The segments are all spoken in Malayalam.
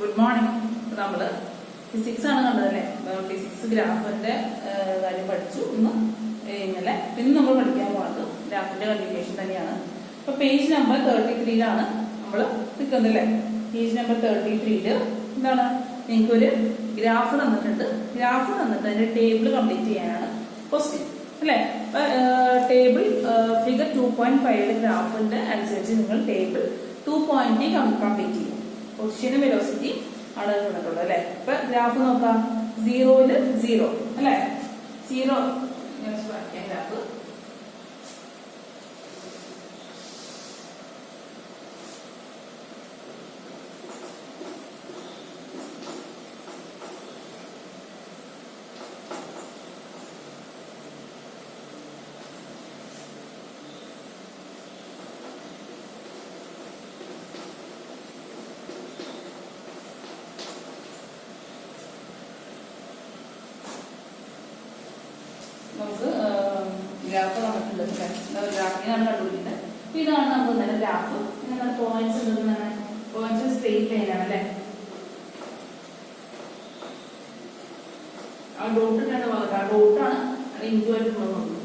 Good morning. നമ്മൾ ഫിസിക്സ് ആണ് കണ്ടതല്ലേ. ഫിസിക്സ് ഗ്രാഫിന്റെ കാര്യം പഠിച്ചു ഇന്നലെ. ഇന്ന് നമ്മൾ പഠിക്കാൻ പോകുന്നത് ഗ്രാഫിന്റെ കണ്ടിന്യൂഷൻ തന്നെയാണ്. അപ്പൊ പേജ് നമ്പർ 33 നമ്മൾ നിൽക്കുന്നല്ലേ. പേജ് നമ്പർ 33 എന്താണ്, നിങ്ങൾക്കൊരു ഗ്രാഫ് തന്നിട്ടുണ്ട്. ഗ്രാഫ് തന്നിട്ട് അതിന്റെ ടേബിൾ കംപ്ലീറ്റ് ചെയ്യാനാണ് ക്വസ്റ്റ്യൻ അല്ലെ. ടേബിൾ ഫിഗർ 2.5 ഗ്രാഫിന്റെ അനുസരിച്ച് നിങ്ങൾ ടേബിൾ 2.0 കംപ്ലീറ്റ് ചെയ്യും. പൊസിഷനും വെലോസിറ്റി ആണ് തന്നിട്ടുള്ളത് അല്ലെ. ഇപ്പൊ ഗ്രാഫ് നോക്കാം. 0 0 അല്ലെ. 0 ഗ്രാഫ് നമുക്ക് ഗ്രാഫ് തന്നിട്ടുണ്ട്. ഗ്രാഫിനാണ് കണ്ടുപിടിക്കുന്നത്. ഇതാണ് നമുക്ക് തന്നെ ഗ്രാഫ്. എന്താണ് പോയിന്റ്സ് എന്താണ്? പോയിന്റ്സ് സ്ട്രെയിറ്റ് ലൈൻ ആണ് അല്ലെ. ആ ഡോട്ട് ഇട്ടാണ് പറഞ്ഞത്. ആ ഡോട്ടാണ് അത് ഇൻറ്റു ആയിട്ട് പോകുന്നത്.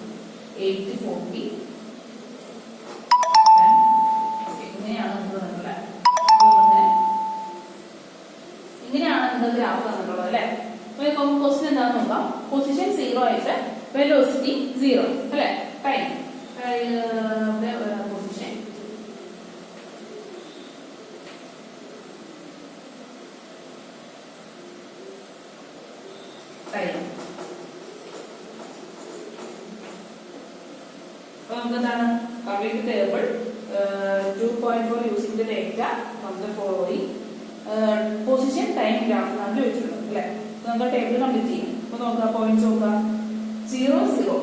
8 40 ഇങ്ങനെയാണ് നമുക്ക് തന്നിട്ടുള്ളത്. ഇങ്ങനെയാണ് നമുക്ക് ഗ്രാഫ് തന്നിട്ടുള്ളത് അല്ലെ. അപ്പൊ ക്വസ്റ്റ്യൻ എന്താണെന്ന് നോക്കാം. പൊസിഷൻ 0 ആയിട്ട് വെലോസിറ്റി 0 അല്ലെ. Time position time. അപ്പൊ നമുക്ക് എന്താണ് complete table 2.4 using the data from the following position time graph ആണ് ചോദിച്ചിട്ടുള്ളത് അല്ലെ. നമുക്ക് ടേബിൾ കംപ്ലീറ്റ് ചെയ്യാം. അപ്പൊ നോക്കാം പോയിന്റ്സ് നോക്കാം. 0 0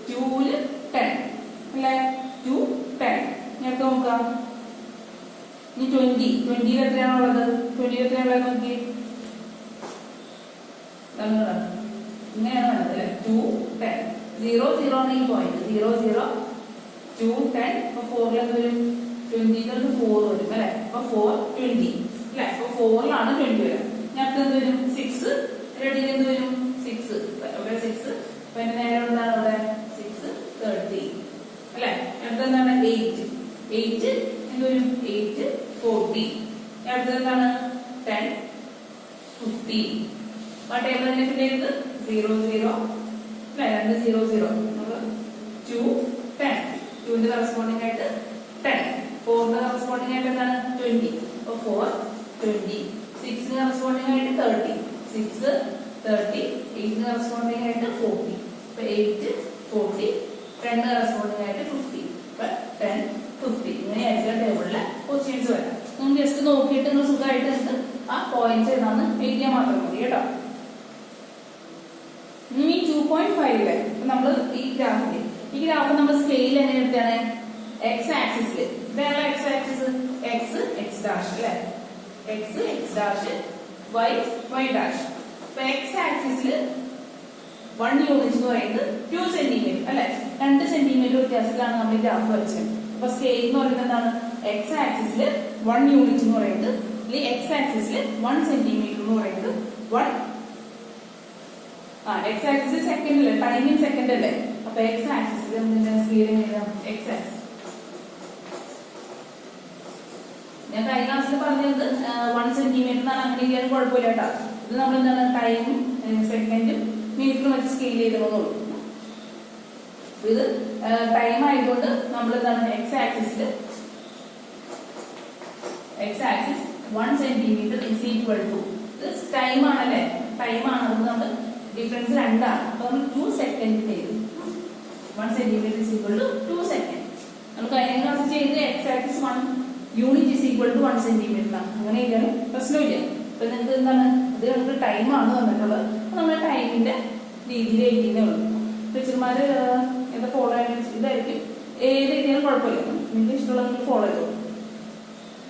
2 10 അല്ലെ. 2 10 ഞാൻ നോക്കാം. ഇനി 20 എത്രയാണുള്ളത്? 20 എത്രയാണുള്ളത് നോക്കി. ഇങ്ങനെയാണ് വേണ്ടത് അല്ലെ. 2 10 0 0 ആണ് ഈ പോയിന്റ്. 0 0 2 10. അപ്പൊ 4 വരും. 20 4 വരും അല്ലെ. അപ്പൊ 4 20 അല്ലെ. അപ്പൊ 4 20 വരും. ഞാൻ എന്ത് വരും? 6 റെഡി എന്ത് വരും? 6 അവിടെ 6. അപ്പൊ എന്റെ നേരെ എന്താണ് അവിടെ? 6 30 അല്ലെ. അടുത്തെന്താണ്? 8 എന്ത് വരും? 8 40. അടുത്തെന്താണ്? 10 50. ആ ടേബിൾ തന്നെ ഫിൽ ചെയ്ത് 0 0 അല്ലെ. 2 0 0 2 10. 2ന്റെ കറസ്പോണ്ടിങ് ആയിട്ട് 10. 4ന്റെ കറസ്പോണ്ടിങ് ആയിട്ട് എന്താണ്? 20. അപ്പൊ 4 20. 6ന് കറസ്പോണ്ടിങ് ആയിട്ട് 30. 6 30. 8ന് കറസ്പോണ്ടിങ് ആയിട്ട് 40. അപ്പൊ 8 40. 10ന് കറസ്പോണ്ടിങ് ആയിട്ട് 50. അപ്പൊ 10 50. ഇങ്ങനെയായിരിക്കും ടേബിളിലെ പൊസിഷൻസ് വരാം. നിങ്ങൾ ജസ്റ്റ് നോക്കിയിട്ട് നിങ്ങൾ സുഖമായിട്ട് ആ പോയിന്റ്സ് ഏതാണെന്ന് എഴുതിയാൽ മാത്രം മതി കേട്ടോ. ഇനി 2.5 നമ്മൾ ഈ ഗ്രാഫ് നമ്മൾ സ്കെയിൽ എങ്ങനെ എടുത്താണ്? എക്സ് ആക്സിസിൽ. ഇതാണ് എക്സ് ആക്സിസ്. എക്സ് ഡാഷ് അല്ലെ. X dash Y dash. അപ്പൊ എക്സ് ആക്സിസിൽ 1 യൂണിറ്റ് എന്ന് പറയുന്നത് 2 സെന്റിമീറ്റർ അല്ലെ. 2 സെന്റിമീറ്റർ വ്യത്യാസത്തിലാണ് നമ്മൾ ഈ ഗ്രാഫ് വരച്ചത്. അപ്പൊ സ്കെയിൽ എന്ന് പറയുന്നത് എന്താണ്? എക്സ് ആക്സിസിൽ 1 യൂണിറ്റ് എന്ന് പറയുന്നത് എക്സ് ആക്സിസിൽ 1 സെന്റിമീറ്റർ എന്ന് പറയുന്നത് എക്സ് ആക്സിസ് സെക്കൻഡ് അല്ലേ. ടൈമിങ് സെക്കൻഡ് അല്ലേ. അപ്പൊ എക്സ് ആക്സിസിൽ സ്കെയിൽ എഴുതാം. എക്സ് ആക്സിസ് ഞാൻ കഴിഞ്ഞ ക്ലാസ്സിൽ പറഞ്ഞത് 1 സെന്റിമീറ്റർ എന്നാണ്. അങ്ങനെ ചെയ്യാൻ കുഴപ്പമില്ല കേട്ടോ. ഇത് നമ്മൾ എന്താണ് ടൈമും സെക്കൻഡും മിനിറ്റും വെച്ച് സ്കെയിൽ ചെയ്തോളൂ. ഇത് ടൈം ആയതുകൊണ്ട് നമ്മൾ എന്താണ് X axis 1 centimetre is equal to ഇത് ടൈം ആണല്ലേ. ടൈം ആണ്. അത് നമ്മൾ ഡിഫറൻസ് 2 ആണ്. അപ്പൊ നമ്മൾ 2 സെക്കൻഡ് ചെയ്തു. 1 centimetre is equal to 2 second. നമ്മൾ കഴിഞ്ഞ ക്ലാസ് ചെയ്ത് X axis 1 unit is equal to 1 centimetre ആണ്. അങ്ങനെ ചെയ്യാനും പ്രശ്നമില്ല. അപ്പൊ നിങ്ങൾക്ക് എന്താണ് ഇത് നമുക്ക് ടൈം ആണ് തന്നിട്ടുള്ളത്. നമ്മുടെ ടൈമിന്റെ രീതിയിൽ എഴുതിയേ ഉള്ളൂ. ടീച്ചർമാര് എന്താ ഫോളോ ഇതായിരിക്കും. ഏത് എഴുതിയാലും കുഴപ്പമില്ല. നിങ്ങൾക്ക് ഇഷ്ടമുള്ള നിങ്ങൾ ഫോളോ ചെയ്തോളൂ.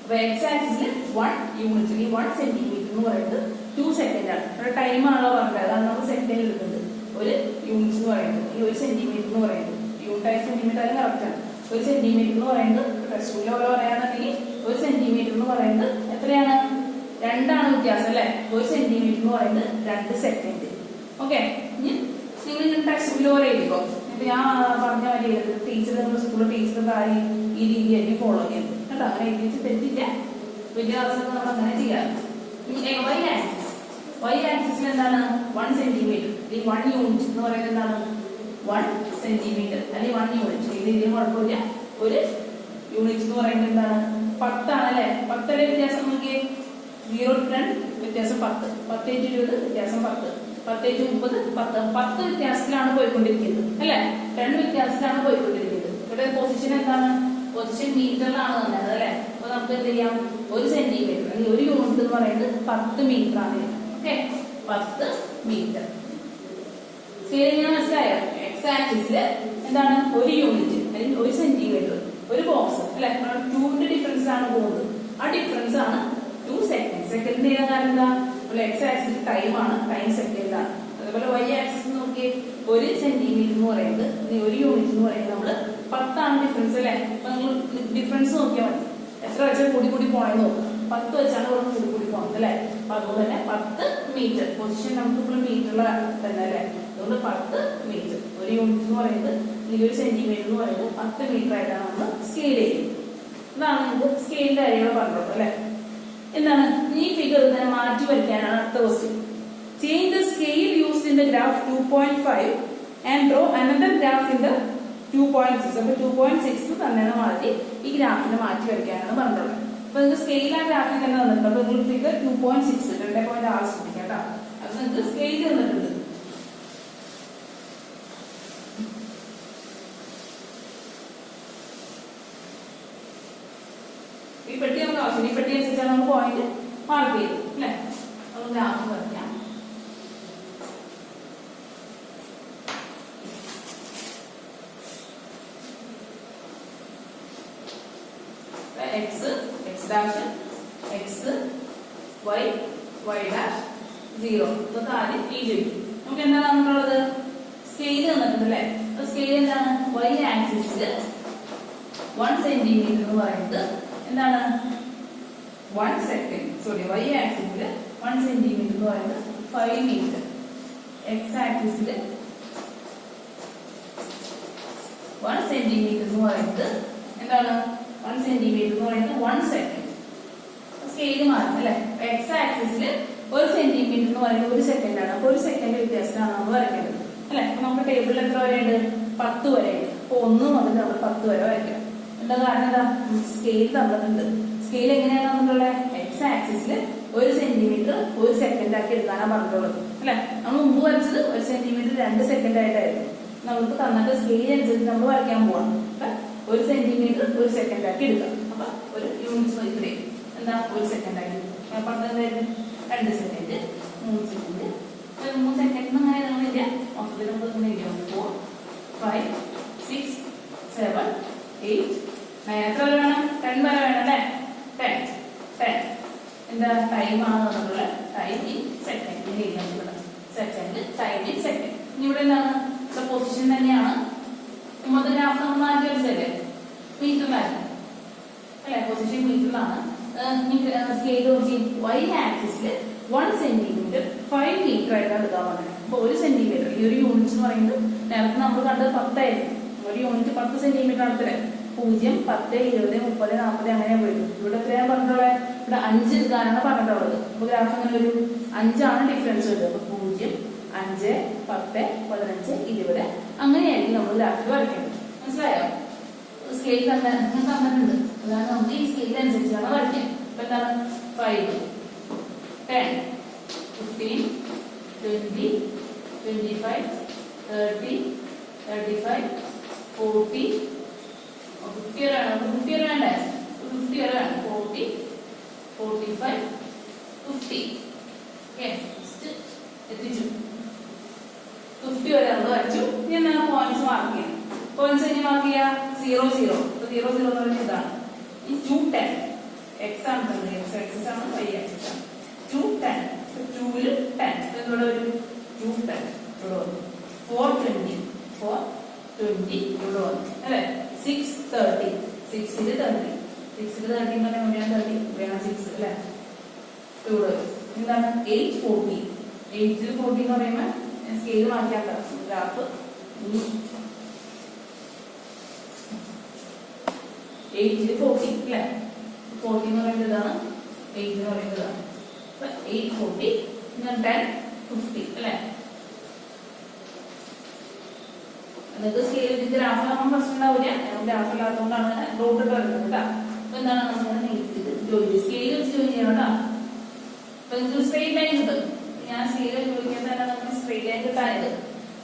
അപ്പൊ എക്സ് ആക്സിസിൽ 1 യൂണിറ്റ് 1 സെന്റിമീറ്റർ എന്ന് പറയുന്നത് 2 സെക്കൻഡ് ആണ്. ടൈം ആണല്ലോ പറഞ്ഞത്. അതാണ് നമ്മൾ സെക്കൻഡ് എടുക്കുന്നത്. 1 യൂണിറ്റ് എന്ന് പറയുന്നത് 1 സെന്റിമീറ്റർ എന്ന് പറയുന്നത് യൂണിറ്റ് ആയി സെന്റിമീറ്റർ ആയാലും കറക്റ്റ് ആണ്. 1 സെന്റിമീറ്റർ എന്ന് പറയുന്നത് ടെക്സ്റ്റ് ബുക്കിൽ ഓരോ പറയുകയാണെങ്കിൽ 1 സെന്റിമീറ്റർ എന്ന് പറയുന്നത് എത്രയാണ്? രണ്ടാണ് വ്യത്യാസം അല്ലെ. 1 സെന്റിമീറ്റർ എന്ന് പറയുന്നത് 2 സെക്കൻഡ്. ഓക്കെ, ഇനി നിങ്ങൾ ടെക്സ്റ്റ് ബുക്കിൽ പോലെ എഴുതിക്കോ. ഇപ്പൊ ഞാൻ പറഞ്ഞ മാതിരി എഴുതുന്നത് ടീച്ചർ നമ്മുടെ സ്കൂളിൽ ടീച്ചർ കാര്യം ഈ രീതിയായിരിക്കും ഫോളോ ചെയ്യുന്നത് കേട്ടോ. അങ്ങനെ എഴുതിച്ച് തെറ്റില്ല. വലിയ ക്ലാസ്സിലൊക്കെ നമ്മൾ അങ്ങനെ ചെയ്യാറ്. വൈ ആക്സിസിൽ എന്താണ് 1 സെന്റിമീറ്റർ ഈ 1 യൂണിറ്റ് എന്ന് പറയുന്നത് എന്താണ് 1 സെന്റിമീറ്റർ അല്ലെങ്കിൽ 1 യൂണിറ്റ്. ഇത് ഇതിന് കുഴപ്പമില്ല. ഒരു യൂണിറ്റ് എന്ന് പറയുന്നത് എന്താണ് 10 ആണ് അല്ലെ. 10 വ്യത്യാസം നോക്കിയേ. 0 to 10 വ്യത്യാസം 10, 10 to 20 വ്യത്യാസം 10, 10 to 30 10 വ്യത്യാസത്തിലാണ് പോയിക്കൊണ്ടിരിക്കുന്നത് അല്ലെ. 10 വ്യത്യാസത്തിലാണ് പോയിക്കൊണ്ടിരിക്കുന്നത്. ഇവിടെ പൊസിഷൻ എന്താണ് പൊസിഷൻ മീറ്ററിലാണ് വന്നത് അല്ലെ. അപ്പൊ നമുക്ക് എന്ത് ചെയ്യാം 1 സെന്റിമീറ്റർ അല്ലെങ്കിൽ 1 യൂണിറ്റ് എന്ന് പറയുന്നത് 10 മീറ്റർ ആണ്. Okay, 10 metre. സ്കെയിലിംഗ് മനസ്സിലായോ? എക്സ് ആക്സിസിൽ എന്താണ് 1 യൂണിറ്റ് അല്ലെങ്കിൽ 1 സെന്റിമീറ്റർ ഒരു ബോക്സ് അല്ലെ. 2ന്റെ ഡിഫറൻസ് ആണ് പോകുന്നത്. ആ ഡിഫറൻസ് ആണ് 2 സെക്കൻഡ്. സെക്കൻഡ് ചെയ്യാൻ കാരണം എന്താ എക്സ് ആക്സിസ് ടൈം ആണ്, ടൈം സെക്കൻഡ് ആണ്. അതുപോലെ വൈ ആക്സിസ് നോക്കി 1 സെന്റിമീറ്റർ എന്ന് പറയുന്നത് 1 യൂണിറ്റ് എന്ന് പറയുന്നത് നമ്മള് 10 ആണ് ഡിഫറൻസ് അല്ലെ. അപ്പൊ നിങ്ങൾ ഡിഫറൻസ് നോക്കിയാൽ മതി. എത്ര വെച്ചാൽ കൂടി പോണെന്ന് നോക്കാം. 10 വെച്ചാണ് ഇവിടെ കൂടി പോകുന്നത് അല്ലെ. അപ്പൊ അതുകൊണ്ട് തന്നെ 10 മീറ്റർ പൊസിഷൻ നമുക്ക് ഇപ്പോൾ മീറ്ററിലാണ് തന്നെ അല്ലെ. അതുകൊണ്ട് 10 മീറ്റർ 1 യൂണിറ്റ് എന്ന് പറയുന്നത് 1 സെന്റിമീറ്റർ എന്ന് പറയുന്നത് 10 മീറ്റർ ആയിട്ടാണ് നമ്മൾ സ്കെയിൽ ചെയ്യുന്നത്. ഇതാണ് നമുക്ക് സ്കെയിലിന്റെ കാര്യങ്ങൾ പറഞ്ഞത് അല്ലെ. എന്താണ് ഈ ഫിഗർ തന്നെ മാറ്റി വരയ്ക്കാനാണ് അടുത്ത question. Change the scale used in the graph 2.5 and draw another graph in the 2.6. അപ്പൊ 2.6 തന്നെ മാറ്റി ഈ ഗ്രാഫിനെ മാറ്റി വരയ്ക്കാനാണ് പറഞ്ഞത്. അപ്പൊ നിങ്ങൾക്ക് സ്കെയിൽ ആ ഗ്രാഫിൽ തന്നെ തന്നിട്ടുണ്ട്. അപ്പൊ നിങ്ങൾ ഫിഗർ 2.6 2.6 ശ്രദ്ധിക്കാം കേട്ടോ. അത് നിങ്ങൾക്ക് സ്കെയിൽ തന്നിട്ടുണ്ട്. ഈ പെട്ടി നമുക്ക് ആവശ്യം. ഈ പെട്ടി അനുസരിച്ചാണ് നമ്മൾ പോയിന്റ് മാർക്ക് ചെയ്ത് അല്ലെ. നമ്മൾ ഗ്രാഫ് വരയ്ക്കാം. x dash x y y dash 0 ഇതൊക്കെ ആദ്യം എഴുതിയിരിക്കും. നമുക്ക് എന്താണ് നമുക്കുള്ളത് സ്കെയിൽ തന്നിട്ടുണ്ട് അല്ലെ. സ്കെയിൽ എന്താണ് y ആക്സിസിൽ 1 സെന്റിമീറ്റർ എന്ന് പറയുന്നത് എന്താണ് 1 സെക്കൻഡ്. സോറി y ആക്സിസിൽ 1 സെന്റിമീറ്റർ എന്ന് പറയുന്നത് 5 മീറ്റർ. x ആക്സിസിൽ 1 സെന്റിമീറ്റർ എന്ന് പറയുന്നത് എന്താണ് 1 സെന്റിമീറ്റർ എന്ന് പറയുന്നത് 1 സെക്കൻഡ്. സ്കെയിൽ മാറും അല്ലെ. എക്സ് ആക്സിസിൽ 1 സെന്റിമീറ്റർ എന്ന് പറയുന്നത് 1 സെക്കൻഡ് ആണ്. അപ്പൊ 1 സെക്കൻഡ് വ്യത്യാസമാണ് നമ്മൾ വരയ്ക്കേണ്ടത് അല്ലെ. അപ്പൊ നമുക്ക് ടേബിളിൽ എത്ര വരെയുണ്ട് 10 വരെയുണ്ട്. അപ്പൊ 1 മുതൽ നമ്മൾ 10 വരെ വരയ്ക്കണം. എന്താ കാരണം എന്താ സ്കെയിൽ തന്നിട്ടുണ്ട്. സ്കെയിൽ എങ്ങനെയാണ് നമുക്കുള്ളത് എക്സ് ആക്സിസിൽ 1 സെന്റിമീറ്റർ 1 സെക്കൻഡ് ആക്കി എടുക്കാനാണ് പറഞ്ഞിട്ടുള്ളത് അല്ലെ. നമ്മൾ മുമ്പ് വരച്ചത് 1 സെന്റിമീറ്റർ 2 സെക്കൻഡ് ആയിട്ടായിരുന്നു. നമുക്ക് തന്നിട്ട് സ്കെയിൽ അനുസരിച്ച് നമ്മൾ വരയ്ക്കാൻ പോവാണ്. 1 സെന്റിമീറ്റർ 1 സെക്കൻഡ് ആക്കി എടുക്കാം. അപ്പൊ ഒരു യൂണിറ്റ് ഇത്രയും എന്താ 1 സെക്കൻഡ് ആക്കി ഞാൻ പറഞ്ഞതായിരുന്നു 2 സെക്കൻഡ് 3 സെക്കൻഡ് 3 സെക്കൻഡ് അങ്ങനെ നമ്മളില്ല. മൊത്തത്തിൽ നമുക്ക് ഇങ്ങനെ 4 5 6 7 8 9 എത്ര വരെ വേണം 10 വരെ വേണം അല്ലെ. 10 എന്താ ടൈം ആണ് നമ്മുടെ time in second second time in second. ഇനി ഇവിടെ എന്താണ് പൊസിഷൻ തന്നെയാണ്. മുമ്പത്തെ ഗ്രാഫ് നമ്മൾ മാറ്റി വെച്ചല്ലേ മീറ്ററിലായിരുന്നു അല്ലെ. പൊസിഷൻ മീറ്ററിലാണ്. സ്കെയിൽ നോക്കി y ആക്സിസിൽ 1 സെന്റിമീറ്റർ 5 മീറ്റർ ആയിട്ടാണ് എടുക്കാൻ പറഞ്ഞത്. അപ്പൊ 1 സെന്റിമീറ്റർ ഈ ഒരു യൂണിറ്റ് എന്ന് പറയുന്നത് നേരത്തെ നമ്മൾ കണ്ടത് 10 ആയിരുന്നു. ഒരു യൂണിറ്റ് 10 സെന്റിമീറ്റർ അടുത്തല്ലേ. 0 10 20 30 40 അങ്ങനെ പോയിരുന്നു. ഇവിടെ എത്രയാണ് പറഞ്ഞിട്ടുള്ളത് ഇവിടെ 5 എടുക്കാനാണ് പറഞ്ഞിട്ടുള്ളത്. അപ്പൊ ഗ്രാഫ് അങ്ങനെ ഒരു 5 ആണ് ഡിഫറൻസ് വരുന്നത്. അപ്പൊ 0 5 10 15 20 അങ്ങനെയായിരിക്കും നമ്മൾ ഗ്രാഫിൽ വരയ്ക്കേണ്ടത്. മനസ്സിലായോ? സ്കെയിൽ തന്നിട്ടുണ്ട്. അതാണ് നമുക്ക് ഈ സ്കെയിൽ അനുസരിച്ചാണ് വരയ്ക്കുക. അപ്പൊ എന്താണ് 5 10 15 20 25 30 35 40 50 വരെ വേണം. 50 വരെ വേണ്ടേ 50 വരെ വേണം. 40 45 50 ഓക്കെ എത്തിച്ചു. 50 വരെ നമ്മൾ വരച്ചു. ഇനി എന്താണ് പോയിന്റ്സ് മാർക്ക് ചെയ്യാം. പോയിന്റ്സ് എങ്ങനെ മാർക്ക് ചെയ്യാം 0 0. 0 0 എന്ന് പറയുന്നത് ഇതാണ്. ഈ 2 10 എക്സ് ആണ് തന്നത്. എക്സ് ആക്സിസ് ആണ് വൈ ആക്സിസ് ആണ്. 2 10 2 ൽ 10 ഇവിടെ ഒരു 2 10 ഇവിടെ വന്നു. 4 20 ഇവിടെ വന്നു അല്ലെ. 6 30 6 ൽ 30 6 ൽ 30 എന്ന് പറഞ്ഞാൽ 30 വേണം 6 അല്ലെ. ഇവിടെ വരും. എന്താണ് 840. 840 എന്ന് പറയുമ്പോൾ സ്കെയിൽ മാറ്റിയാൽ ഗ്രാഫ് 840 അല്ലേ? 40 എന്ന് പറയുന്നത് ഇതാണ്, 8 എന്ന് പറയുന്നത് ഇതാണ്. 840 1050 അല്ലേ? നിങ്ങൾക്ക് സ്കെയിൽ ഗ്രാഫ് നമ്മൾ പ്രശ്നം ഉണ്ടാവില്ല, ഗ്രാഫ് ഇല്ലാത്തതുകൊണ്ടാണ് ഡോട്ട് ഇട്ട് വരുന്നത് കേട്ടോ. അപ്പൊ എന്താണ് നമ്മൾ ജോലി സ്കെയിൽ വെച്ച് ജോലി ചെയ്യണം കേട്ടോ. അപ്പൊ നിങ്ങൾക്ക് സ്ട്രെയിറ്റ് ലൈൻ കിട്ടും. ഞാൻ സ്കെയിൽ ചോദിക്കാൻ തന്നെ നമുക്ക് സ്ട്രെയിറ്റ് ലൈൻ കിട്ടാനായത്.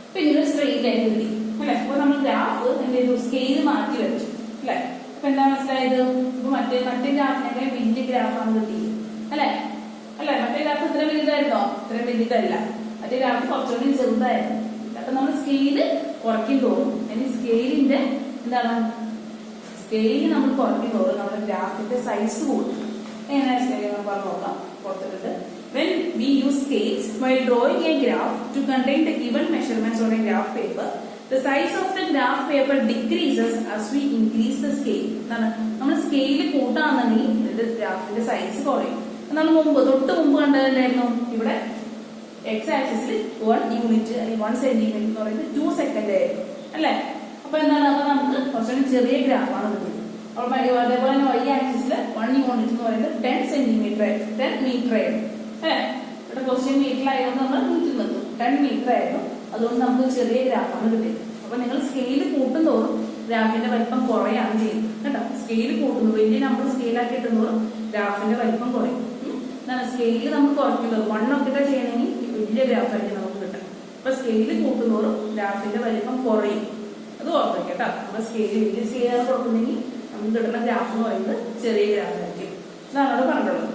അപ്പൊ ഇങ്ങനെ സ്ട്രെയിറ്റ് ലൈൻ കിട്ടി അല്ലെ? അപ്പൊ നമ്മൾ ഗ്രാഫ് എന്ത് ചെയ്തു? സ്കെയിൽ മാറ്റി വെച്ചു അല്ലെ? അപ്പൊ എന്താ മനസ്സിലായത്? ഇപ്പൊ മറ്റേ ഗ്രാഫിനൊക്കെ വലിയ ഗ്രാഫാണ് കിട്ടിയത് അല്ലെ? അല്ലെ? മറ്റേ ഗ്രാഫ് ഇത്ര വലുതായിരുന്നോ? ഇത്ര വലുതല്ല. മറ്റേ ഗ്രാഫ് കുറച്ചുകൂടി ചെറുതായിരുന്നു. അപ്പൊ നമ്മൾ സ്കെയില് കുറയ്ക്കും തോറും സ്കെയിലിന്റെ എന്താണ് സ്കെയിൽ നമ്മൾ കുറയ്ക്കും തോറും നമ്മുടെ ഗ്രാഫിന്റെ സൈസ് കൂടും. എങ്ങനെയാണ് സ്കെയിൽ പറഞ്ഞു നോക്കാം. കൊടുത്തിട്ടുണ്ട് when we use scales while drawing a graph to contain the given measurements on a graph paper, the size of the graph paper decreases as we increase the scale. നമ്മൾ സ്കെയിൽ കൂട്ടാണെന്നുണ്ടെങ്കിൽ ഇതിന്റെ ഗ്രാഫിന്റെ സൈസ് കുറയും. നമ്മൾ തൊട്ട് മുമ്പ് കണ്ടതല്ലായിരുന്നു ഇവിടെ എക്സ് ആക്സിസിൽ 1 യൂണിറ്റ് അല്ലെങ്കിൽ 1 സെന്റിമീറ്റർ എന്ന് പറയുന്നത് 2 സെക്കൻഡ് ആയിരുന്നു അല്ലെ? അപ്പൊ എന്താണ്? അപ്പൊ നമുക്ക് കുറച്ചുകൂടി ചെറിയ ഗ്രാഫാണ് കിട്ടുന്നത്. അപ്പോൾ അതേപോലെ തന്നെ y ആക്സിസിൽ 1 യൂണിറ്റ് എന്ന് പറയുന്നത് 10 സെന്റിമീറ്റർ ആയിരുന്നു, 10 മീറ്റർ ആയിരുന്നു അല്ലെ? ഇവിടെ ക്വസ്റ്റ്യൻ മീറ്ററിലായതുകൊണ്ട് നമ്മൾ മീറ്റർ നിർത്തും. 10 മീറ്റർ ആയിരുന്നു. അതുകൊണ്ട് നമുക്ക് ചെറിയ ഗ്രാഫാണ് കിട്ടിയത്. അപ്പൊ നിങ്ങൾ സ്കെയിൽ കൂട്ടുന്തോറും ഗ്രാഫിന്റെ വലിപ്പം കുറയാണ് ചെയ്യുന്നത് കേട്ടോ. സ്കെയിൽ കൂട്ടുന്നു വലിയ നമ്പർ സ്കെയിലാക്കി കിട്ടുന്നതോറും ഗ്രാഫിന്റെ വലിപ്പം കുറയും. സ്കെയില് നമ്മൾ കുറയ്ക്കുന്നത് 1 ഒക്കെ ചെയ്യണമെങ്കിൽ വലിയ ഗ്രാഫായിരിക്കും നമുക്ക് കിട്ടും. അപ്പൊ സ്കെയില് കൂട്ടുന്നതോറും ഗ്രാഫിന്റെ വലിപ്പം കുറയും. അത് ഓർക്കും കേട്ടോ. അപ്പൊ സ്കെയില് വലിയ സ്കെയിലാണ് കൊടുക്കുന്നെങ്കിൽ നമുക്ക് കിട്ടുന്ന ഗ്രാഫ് എന്ന് പറയുന്നത് ചെറിയ ഗ്രാഫായിരിക്കും. ഇതാണ് അവിടെ പറഞ്ഞിട്ടുള്ളത്.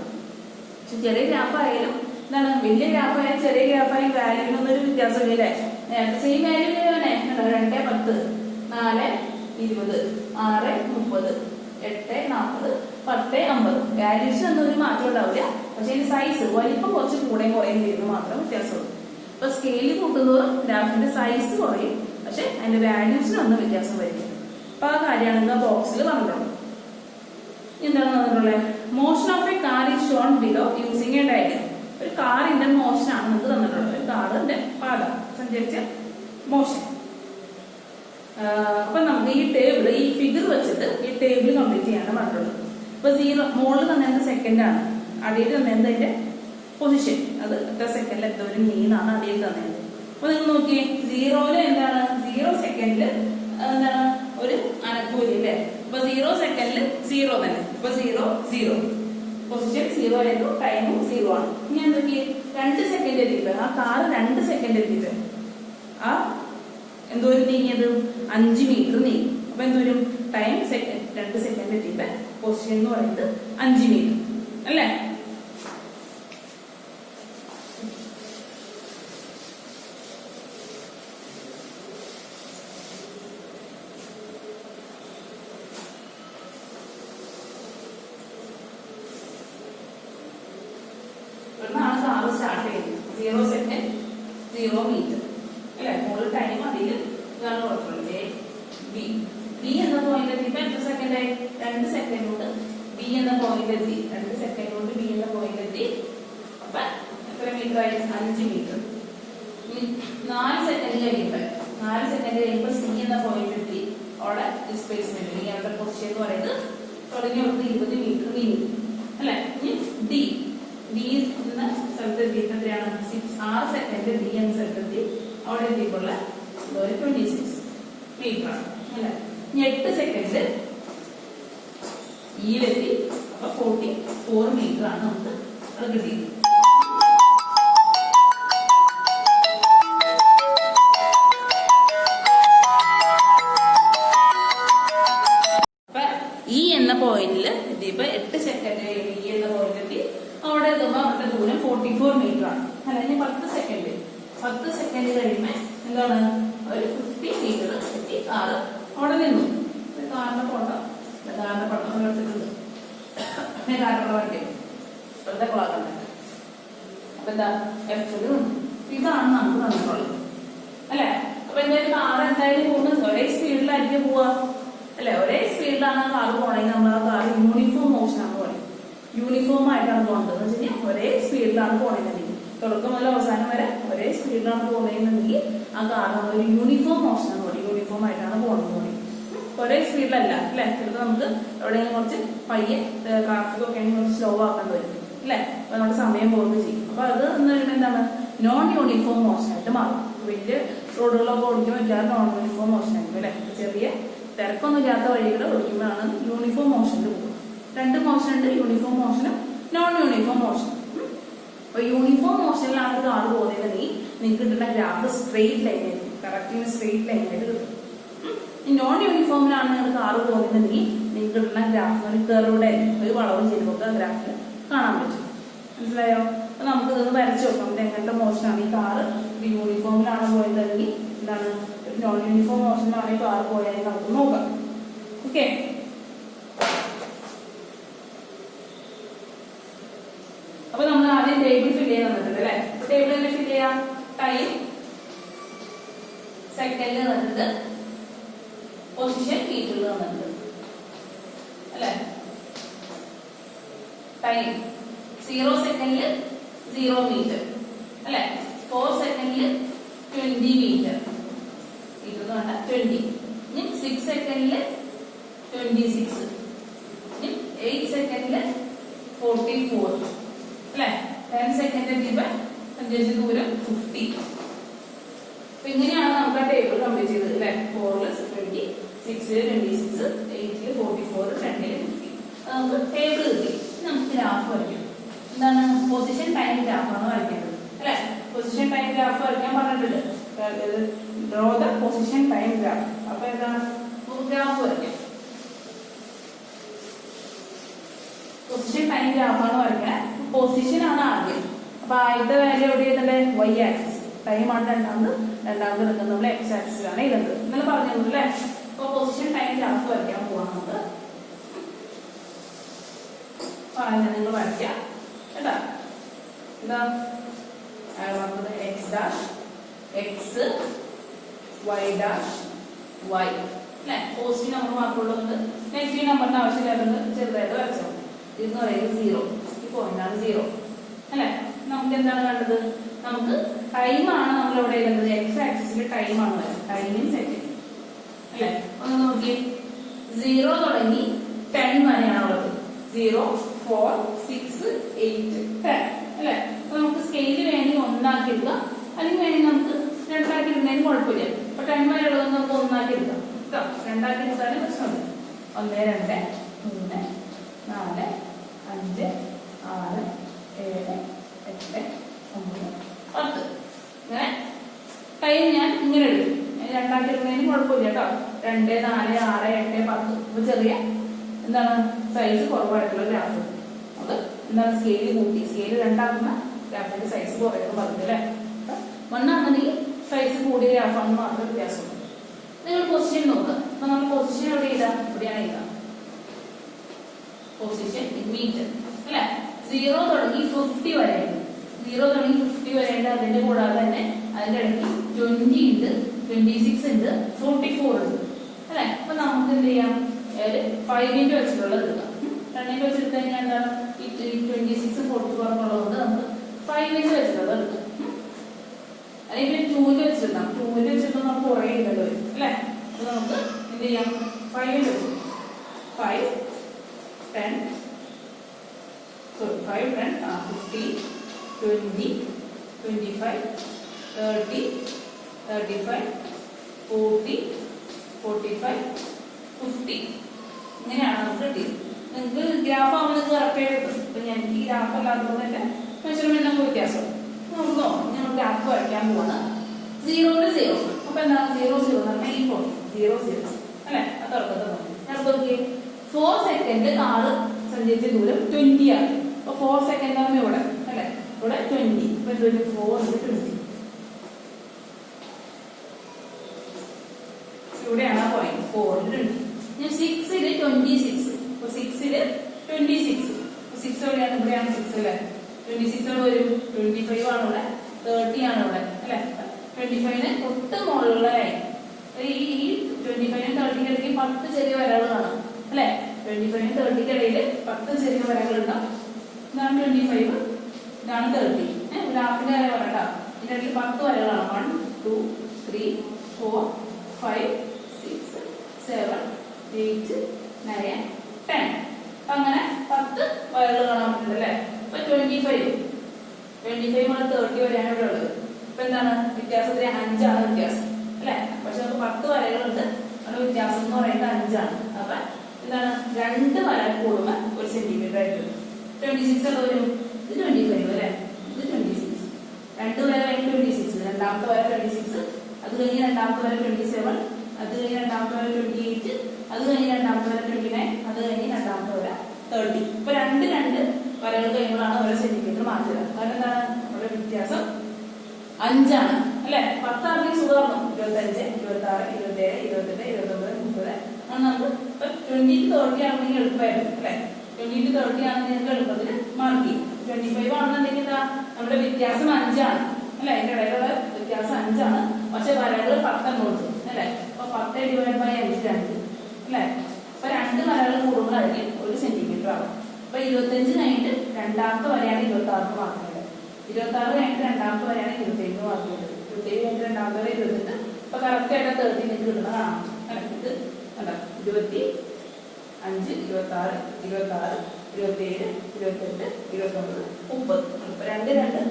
പക്ഷെ ചെറിയ ഗ്രാഫ് ആയാലും എന്താണ് വലിയ ഗ്രാഫ് ആയാലും ചെറിയ ഗ്രാഫ് ആയാലും വാല്യൂവിനൊന്നും ഒരു വ്യത്യാസമില്ലേ? നേരത്തെ സെയിം വാല്യൂ തന്നെ 2, 10, 4, 20, 6, 30, 8, 40, 10, 50 വാല്യൂസ് ഒന്നും ഒരു മാറ്റം ഉണ്ടാവില്ല. പക്ഷെ ഇതിന്റെ സൈസ് വലിപ്പം കുറച്ച് കൂടെ കുറയും ചെയ്യുന്നത് മാത്രം വ്യത്യാസമുള്ളൂ. അപ്പൊ സ്കെയിൽ കൂട്ടുന്നതോറും ഗ്രാഫിന്റെ സൈസ് കുറയും, പക്ഷെ അതിന്റെ വാല്യൂസിനൊന്നും വ്യത്യാസം വരില്ല. അപ്പൊ ആ കാര്യമാണ് ബോക്സിൽ പറഞ്ഞിട്ടുള്ളത്. എന്താണ് പറഞ്ഞിട്ടുള്ളത്? Motion of A car is shown below using A diagram. ഒരു കാറിന്റെ മോഷനാണ് നിങ്ങൾക്ക് തന്നിട്ടുള്ളത്. ഒരു കാറിന്റെ പാത സഞ്ചരിച്ച മോഷൻ. അപ്പൊ നമുക്ക് ഈ ടേബിൾ ഈ ഫിഗർ വെച്ചിട്ട് ഈ ടേബിൾ കംപ്ലീറ്റ് ചെയ്യാനാണ് പറഞ്ഞിട്ടുള്ളത്. ഇപ്പൊ 0 മോളിൽ തന്നെ സെക്കൻഡ് ആണ്, അടിയിൽ തന്നെ അതിന്റെ പൊസിഷൻ അത് എത്ര സെക്കൻഡിൽ എന്തോരം നീന്നാണ് അടിയിൽ തന്നത്. അപ്പൊ നിങ്ങൾ നോക്കിയേ 0-ല് എന്താണ് 0 സെക്കൻഡില് എന്താണ് ഒരു അനക്കൂലി അല്ലേ? അപ്പൊ 0 സെക്കൻഡില് 0 തന്നെ. അപ്പൊ 0 0 പൊസിഷൻ 0 ആയിരുന്നു, ടൈമും 0 ആണ്. ഇനി എന്തൊക്കെ 2 സെക്കൻഡ് എത്തിയിട്ട് ആ കാർ 2 സെക്കൻഡ് എത്തിയിട്ട് ആ എന്തോരം നീങ്ങിയത് 5 മീറ്റർ നീങ്ങി. അപ്പൊ എന്തോരും ടൈം 2 സെക്കൻഡ് എത്തിയിട്ട് പൊസിഷൻ എന്ന് പറയുന്നത് 5 മീറ്റർ അല്ലേ? കാറ് സ്റ്റാർട്ട് ചെയ്തു 0 സെക്കൻഡ് 0 മീറ്റർ അല്ലെ? മുകളിൽ ടൈം അതിൽ ഇതാണ് കൊടുക്കുന്നത്. ബി എന്ന പോയിന്റ് എത്തിയപ്പോ എത്ര സെക്കൻഡ് ആയി? 2 സെക്കൻഡ് കൊണ്ട് ബി എന്ന പോയിന്റ് എത്തി. 2 സെക്കൻഡ് കൊണ്ട് ബി എന്ന പോയിന്റ് എത്തി. അപ്പൊ എത്ര മീറ്റർ ആയി? 5 മീറ്റർ. 4 സെക്കൻഡ് കഴിയുമ്പോ സി എന്ന പോയിന്റ് എത്തി. അവിടെ ഡിസ്പ്ലേസ്മെന്റ് ഈ അവരുടെ പൊസിഷൻ എന്ന് പറയുന്നത് തുടങ്ങി 20 മീറ്റർ നീങ്ങി അല്ലെ? ഡി എന്ന സ്ഥലത്ത് എത്തിയിട്ട് എത്രയാണ്? 6 സെക്കൻഡ് ഡി എന്ന സ്ഥലത്തെത്തി. അവിടെ എത്തിയപ്പോൾ 26 മീറ്റർ ആണ് അല്ലെ? 8 സെക്കൻഡ് ഇയിലെത്തി. അപ്പൊ 44 മീറ്റർ ആണ് നമുക്ക് അത് കിട്ടിയത്. അപ്പൊ ഈ എന്ന പോയിന്റിൽ എത്തിയപ്പോ 8 സെക്കൻഡ് ഈ എന്ന പോയിന്റ് എത്തി. അവിടെ എത്തുമ്പോ അവരുടെ ദൂരം 44 മീറ്റർ ആണ് അല്ലെങ്കിൽ 10 സെക്കൻഡ് കഴിയുമ്പോ എന്താണ് ഒരു 50 മീറ്റർ എത്തി കാറ് അവിടെ നിന്നു. കാറിന്റെ ഫോട്ടോ കാറിന്റെ പടം എടുത്തിട്ടുണ്ട്. കാറിന്റെ വണ്ടി ഇപ്പോഴത്തെ ക്ലാസ് അപ്പൊ എന്താ എപ്പോഴും ഇതാണ് നമുക്ക് തന്നിട്ടുള്ളത് അല്ലെ? അപ്പൊ എന്തായാലും കാറ് എന്തായാലും പോകുന്നത് ഒരേ സ്പീഡിലായിരിക്കും പോവാ അല്ലെ? ഒരേ സ്പീഡിലാണ് കാറ് പോണെങ്കിൽ നമ്മൾ ആ കാറ് യൂണിഫോം മോഷനാണ് പോണേ. യൂണിഫോം ആയിട്ടാണ് പോകേണ്ടത് എന്ന് വെച്ച് കഴിഞ്ഞാൽ ഒരേ സ്പീഡിലാണ് പോകുന്നതെങ്കിൽ, തുടക്കം മുതൽ അവസാനം വരെ ഒരേ സ്പീഡിലാണ് പോകുന്നതെന്നുണ്ടെങ്കിൽ ആ കാർ നമ്മൾ ഒരു യൂണിഫോം മോഷൻ എന്ന് പറയും. യൂണിഫോം ആയിട്ടാണ് പോകുന്നത് പറയും. ഒരേ സ്പീഡിലല്ല അല്ലെ. ചിലപ്പോൾ നമുക്ക് എവിടെയെങ്കിലും കുറച്ച് പയ്യെ ട്രാഫിക് ഒക്കെ ആണെങ്കിൽ കുറച്ച് സ്ലോ ആക്കേണ്ടി വരും അല്ലെ. അപ്പൊ നമ്മുടെ സമയം പോകുന്നത് ചെയ്യും. അപ്പൊ അത് എന്ന് പറയുമ്പോൾ എന്താണ്, നോൺ യൂണിഫോം മോഷൻ ആയിട്ട് മാറും. വലിയ റോഡുകളൊക്കെ ഓടിക്കുമ്പോൾ എല്ലാവരും നോൺ യൂണിഫോം മോഷൻ ആയിരിക്കും അല്ലെ. ചെറിയ തിരക്കൊന്നും ഇല്ലാത്ത വഴികൾ ഓടിക്കുമ്പോഴാണ് യൂണിഫോം മോഷനിൽ പോകുന്നത്. രണ്ട് മോഷൻ ഉണ്ട്, യൂണിഫോം മോഷനും നോൺ യൂണിഫോം മോഷനും. അപ്പൊ യൂണിഫോം മോഷനിലാണ് കാർ പോകുന്നതെങ്കിൽ നിങ്ങൾക്ക് കിട്ടുന്ന ഗ്രാഫ് സ്ട്രെയിറ്റ് ലൈൻ ആയിരിക്കും. കറക്റ്റിന് സ്ട്രെയിറ്റ് ലൈൻ ആയിട്ട് കിട്ടും. നോൺ യൂണിഫോമിലാണ് നിങ്ങൾ കാർ പോകുന്നതെങ്കിൽ നിങ്ങൾക്ക് കിട്ടുന്ന ഗ്രാഫ് ഒരു കർവ്ഡ് ആയിരിക്കും. ഒരു വളവും ചെയ്തൊക്കെ ആ ഗ്രാഫിൽ കാണാൻ പറ്റും. മനസ്സിലായോ? അപ്പൊ നമുക്ക് ഇതൊന്ന് വരച്ചു നോക്കാം. ഇത് എങ്ങനത്തെ മോഷനാണ്. ഈ കാറ് ഒരു യൂണിഫോമിലാണ് പോയതെങ്കിൽ എന്താണ്, ഒരു നോൺ യൂണിഫോം മോഷനിലാണ് ഈ കാർ പോയതെങ്കിൽ നമുക്ക് നോക്കാം. ഓക്കെ. അപ്പൊ നമ്മൾ ആദ്യം ടേബിൾ ഫില്ല് ചെയ്യാൻ തന്നിട്ടുണ്ട് അല്ലെ. ടേബിൾ തന്നെ ഫില്ല് ചെയ്യാം. ടൈം സെക്കൻഡിൽ തന്നിട്ട്, പൊസിഷൻ മീറ്ററിൽ തന്നിട്ടുണ്ട് അല്ലെ. ടൈം 0 സെക്കൻഡിൽ 0 മീറ്റർ അല്ലെ. 4 സെക്കൻഡിൽ 20 മീറ്റർ. ഇത് വേണ്ട 20. 6 സെക്കൻഡിൽ 26. 8 സെക്കൻഡിൽ 44 അല്ലെ. 10 സെക്കൻഡ് എത്തിയപ്പോ സഞ്ചരിച്ച ദൂരം 50. അപ്പൊ ഇങ്ങനെയാണ് നമുക്ക് ആ ടേബിൾ കംപ്ലീറ്റ് ചെയ്തത് അല്ലെ. 4 20, 6 26, 8 44, 2 50. നമുക്ക് ടേബിൾ കിട്ടി. നമുക്ക് ഗ്രാഫ് വരയ്ക്കാം. എന്താണ്, പൊസിഷൻ ടൈം ഗ്രാഫാണ് വരയ്ക്കേണ്ടത് അല്ലെ. പൊസിഷൻ ടൈം ഗ്രാഫ് വരയ്ക്കാൻ പറഞ്ഞിട്ടുണ്ട്. Draw the position time graph. അപ്പൊ എന്താണ്, ഗ്രാഫ് വരയ്ക്കാം. പൊസിഷൻ ടൈം ഗ്രാഫാണ് വരയ്ക്കാൻ. പൊസിഷൻ ആണ് ആദ്യം. അപ്പൊ ആദ്യത്തെ വാല്യൂ എവിടെ എഴുതണ്ടേ, വൈ ആക്സിസ്. ടൈമാണ് രണ്ടാമത് എടുക്കുന്നത് നമ്മൾ എക്സ് ആക്സിസിലാണ് എഴുതുന്നത്. ഇന്നലെ പറഞ്ഞു അല്ലേ. അപ്പൊ പൊസിഷൻ ടൈം ഗ്രാഫ് വരയ്ക്കാൻ പോവാം നമുക്ക്. നിങ്ങൾ വരയ്ക്കാം കേട്ടാ. എന്താ പറഞ്ഞത്, X dash X, Y dash Y അല്ലെ. പോസിറ്റീവ് നമ്പർ മാത്രമുള്ളത്, നെഗറ്റീവ് നമ്പറിന്റെ ആവശ്യമില്ലാത്തത് ചെറുതായിട്ട് വരച്ചോ. ഇതെന്ന് പറയുന്നത് 0. ഈ പോയിന്റാണ് 0 അല്ലെ. നമുക്ക് എന്താണ് വേണ്ടത്, നമുക്ക് ടൈമാണ് നമ്മൾ ഇവിടെ എഴുതുന്നത്. എക്സ് ആക്സിസിൽ ടൈമാണ് വരുന്നത്. ടൈം ഇൻ സെക്കൻഡ് അല്ലെ. ഒന്ന് നോക്കിയേ, 0 തുടങ്ങി 10 വരെയാണ് ഉള്ളത്. 0, 4, 6, 8, 10 അല്ലെ. അപ്പൊ നമുക്ക് സ്കെയില് വേണമെങ്കിൽ 1 ആക്കി എടുക്കാം, അല്ലെങ്കിൽ വേണമെങ്കിൽ നമുക്ക് 2 ആക്കി ഇടുന്നതിന് കുഴപ്പമില്ല. അപ്പൊ 10 വരെ ഉള്ളത് നമുക്ക് 1 ആക്കി എടുക്കാം കേട്ടോ. 2 ആക്കി എടുത്താലും പ്രശ്നമില്ല. 1, 2, 3, 4, 5, 6, 7, 8, 9, 10. ഇങ്ങനെ ടൈം ഞാൻ ഇങ്ങനെ എടുക്കും. 2 ആക്കി എടുക്കുന്നതിന് കുഴപ്പമില്ല കേട്ടോ. 2, 4, 6, 8, 10. അപ്പൊ ചെറിയ എന്താണ്, സൈസ് കുറവായിട്ടുള്ള ഗ്രാഫ്. അത് എന്താണ്, സ്കെയില് കൂട്ടി സ്കെയില് 2 ആക്കുന്ന ഗ്രാഫിന്റെ സൈസ് കുറയുന്നു പറഞ്ഞു അല്ലെ. 1 ആണെങ്കിൽ സൈസ് കൂടിയ ഗ്രാഫാണെന്ന് മാത്രമേ വ്യത്യാസമുള്ളൂ. നിങ്ങൾ പൊസിഷൻ നോക്കുക. അപ്പൊ നമ്മൾ പൊസിഷൻ എവിടെ എഴുതാം, ഇവിടെയാണ് എഴുതാം. പൊസിഷൻ മീറ്റർ അല്ലെ. 0 തുടങ്ങി 50 വരെ ഉണ്ട്. 0 തുടങ്ങി 50 വരെ ഉണ്ട്. അതിന്റെ കൂടാതെ തന്നെ അതിന്റെ ഇടയ്ക്ക് 20 ഉണ്ട്, 26 ഉണ്ട്, 44 ഉണ്ട് അല്ലെ. അപ്പൊ നമുക്ക് എന്ത് ചെയ്യാം, 5 വെച്ചിട്ടുള്ളത് എടുക്കാം. 2 വെച്ചെടുത്ത് കഴിഞ്ഞാൽ എന്താണ്, 26, 44 ഉള്ളതുകൊണ്ട് നമുക്ക് 5 വെച്ചിട്ടുള്ളത് എടുക്കാം. അല്ലെങ്കിൽ 2 വെച്ചിട്ടുണ്ടാവും. 2 വെച്ചിട്ട് നമുക്ക് കുറേ ഇടേണ്ടി വരും അല്ലെ. അപ്പൊ നമുക്ക് എന്ത് ചെയ്യാം, 5 വെച്ചു. 5, 10, 5, 10, 15, 20, 25, 30, 35, 40, 45, 50. ഇങ്ങനെയാണ് നമുക്ക് കിട്ടിയത്. നിങ്ങൾക്ക് ഗ്രാഫ് ആവുമ്പോൾ നിങ്ങൾക്ക് കറക്റ്റ് ആയിട്ട് കിട്ടും. ഇപ്പൊ ഞാൻ ഈ ഗ്രാഫ് അല്ലാത്തതുകൊണ്ട് തന്നെ മെഷർമെന്റ് നമുക്ക് വ്യത്യാസം നോക്കുന്നോ. ഞങ്ങൾ ഗ്രാഫ് വരയ്ക്കാൻ പോവാണ്. 0 to 0. അപ്പൊ എന്താണ് 0, 0 പറഞ്ഞാൽ ഈ പോയിന്റ് 0, 0 അല്ലെ. അത് തുറക്കത്തെ പോയിന്റ്. ഞാൻ നോക്കിയേ, 4 സെക്കൻഡ് കാറ് സഞ്ചരിച്ച ദൂരം 20 ആണ്. അപ്പൊ 4 സെക്കൻഡ് ആണ് ഇവിടെ അല്ലെ. ഇവിടെ 20. ഇപ്പൊ 4 20. ഇവിടെയാണ് ആ പോയിന്റ് 4 20. 6 26. 6 26. 6 എവിടെയാണ്, ഇവിടെയാണ് 6 അല്ലെ. 26 അവിടെ വരും. 25 ആണ് ഇവിടെ, 30 ആണ് ഇവിടെ അല്ലെ. 25ന് തൊട്ട് മുകളിലുള്ള ലൈൻ. ഈ 25നും 30നും ഇടയ്ക്ക് 10 ചെറിയ വരകൾ കാണാം അല്ലെ. 25നും 30ക്കും ഇടയിൽ 10 ചെറിയ വരകൾ ഉണ്ടാവും. ഇതാണ് 25. ഇതാണ് 30. ഗ്രാഫിന്റെ കാര്യം പറയട്ടോ. ഇതിന്റെ ഇടയിൽ 10 വരകളാണ്. 1 2 3 4 5 6 7 8 9 10. അങ്ങനെ 10 വരകൾ കാണാൻ പറ്റുന്നുണ്ട് അല്ലേ? അപ്പൊ 25 മുതൽ 30 വരെയാണ് ഇവിടെ ഉള്ളത്. അപ്പൊ എന്താണ് വ്യത്യാസത്തിന് 5 ആണ് വ്യത്യാസം അല്ലെ? പക്ഷെ നമുക്ക് 10 വരകളുണ്ട്. നമ്മുടെ വ്യത്യാസം എന്ന് പറയുന്നത് 5 ആണ്. അപ്പൊ എന്താണ് 2 വര കൂടുമ്പോൾ 1 സെന്റിമീറ്റർ ആയിട്ട് 26 ഒക്കെ വരും. ഇത് 25 അല്ലെ? ഇത് 26. 2 വര കഴിഞ്ഞ് 26, രണ്ടാമത്തെ വര 26, അത് കഴിഞ്ഞ് രണ്ടാമത്തെ വര 27, അത് കഴിഞ്ഞ് രണ്ടാമത്തെ വര 28, അത് കഴിഞ്ഞ് രണ്ടാമത്തെ വര 29, അത് കഴിഞ്ഞ് രണ്ടാമത്തെ വര 30. ഇപ്പൊ 2 വരകൾ കഴിയുമ്പോഴാണ് 1 സെന്റിമീറ്റർ മാറ്റുക. കാരണം എന്താണ് നമ്മുടെ വ്യത്യാസം 5 ആണ് അല്ലെ? 10 ആണെങ്കിൽ സുഖമാണ്. 25 26 27 28 29 30. നമുക്ക് ഇപ്പൊ 20 to 30 ആണെങ്കിൽ എളുപ്പമായിരുന്നു അല്ലെ? 20 to 30 ആണെങ്കിൽ നിങ്ങൾക്ക് എളുപ്പത്തിൽ മാർക്ക് ചെയ്യും. 25 ആണെന്നുണ്ടെങ്കിൽ എന്താ നമ്മുടെ വ്യത്യാസം 5 ആണ് അല്ലെ? അതിന്റെ ഇടയിലുള്ള വ്യത്യാസം 5 ആണ്. പക്ഷെ വരകൾ 10 ഉണ്ട് അല്ലെ? അപ്പൊ 10 ഡിവൈഡ് ബൈ 5 2 അല്ലെ? അപ്പൊ 2 വരകൾ കൂടുമ്പോഴായിരിക്കും 1 സെന്റിമീറ്റർ ആവും. അപ്പൊ 25 കഴിഞ്ഞിട്ട് രണ്ടാമത്തെ വരെയാണ് 26 മാർക്ക് ചെയ്തത്. 26 കഴിഞ്ഞിട്ട് രണ്ടാമത്തെ വരെയാണ് 27 മാർക്ക് ചെയ്തത്. 27 കഴിഞ്ഞിട്ട് രണ്ടാമത്തെ വരെ 28. അപ്പൊ കറക്റ്റ് ആയിട്ട് 30 നിങ്ങൾക്ക് കിട്ടുന്ന കാണാം. ഇത് കണ്ടോ 25 26 27 28 29 30. 2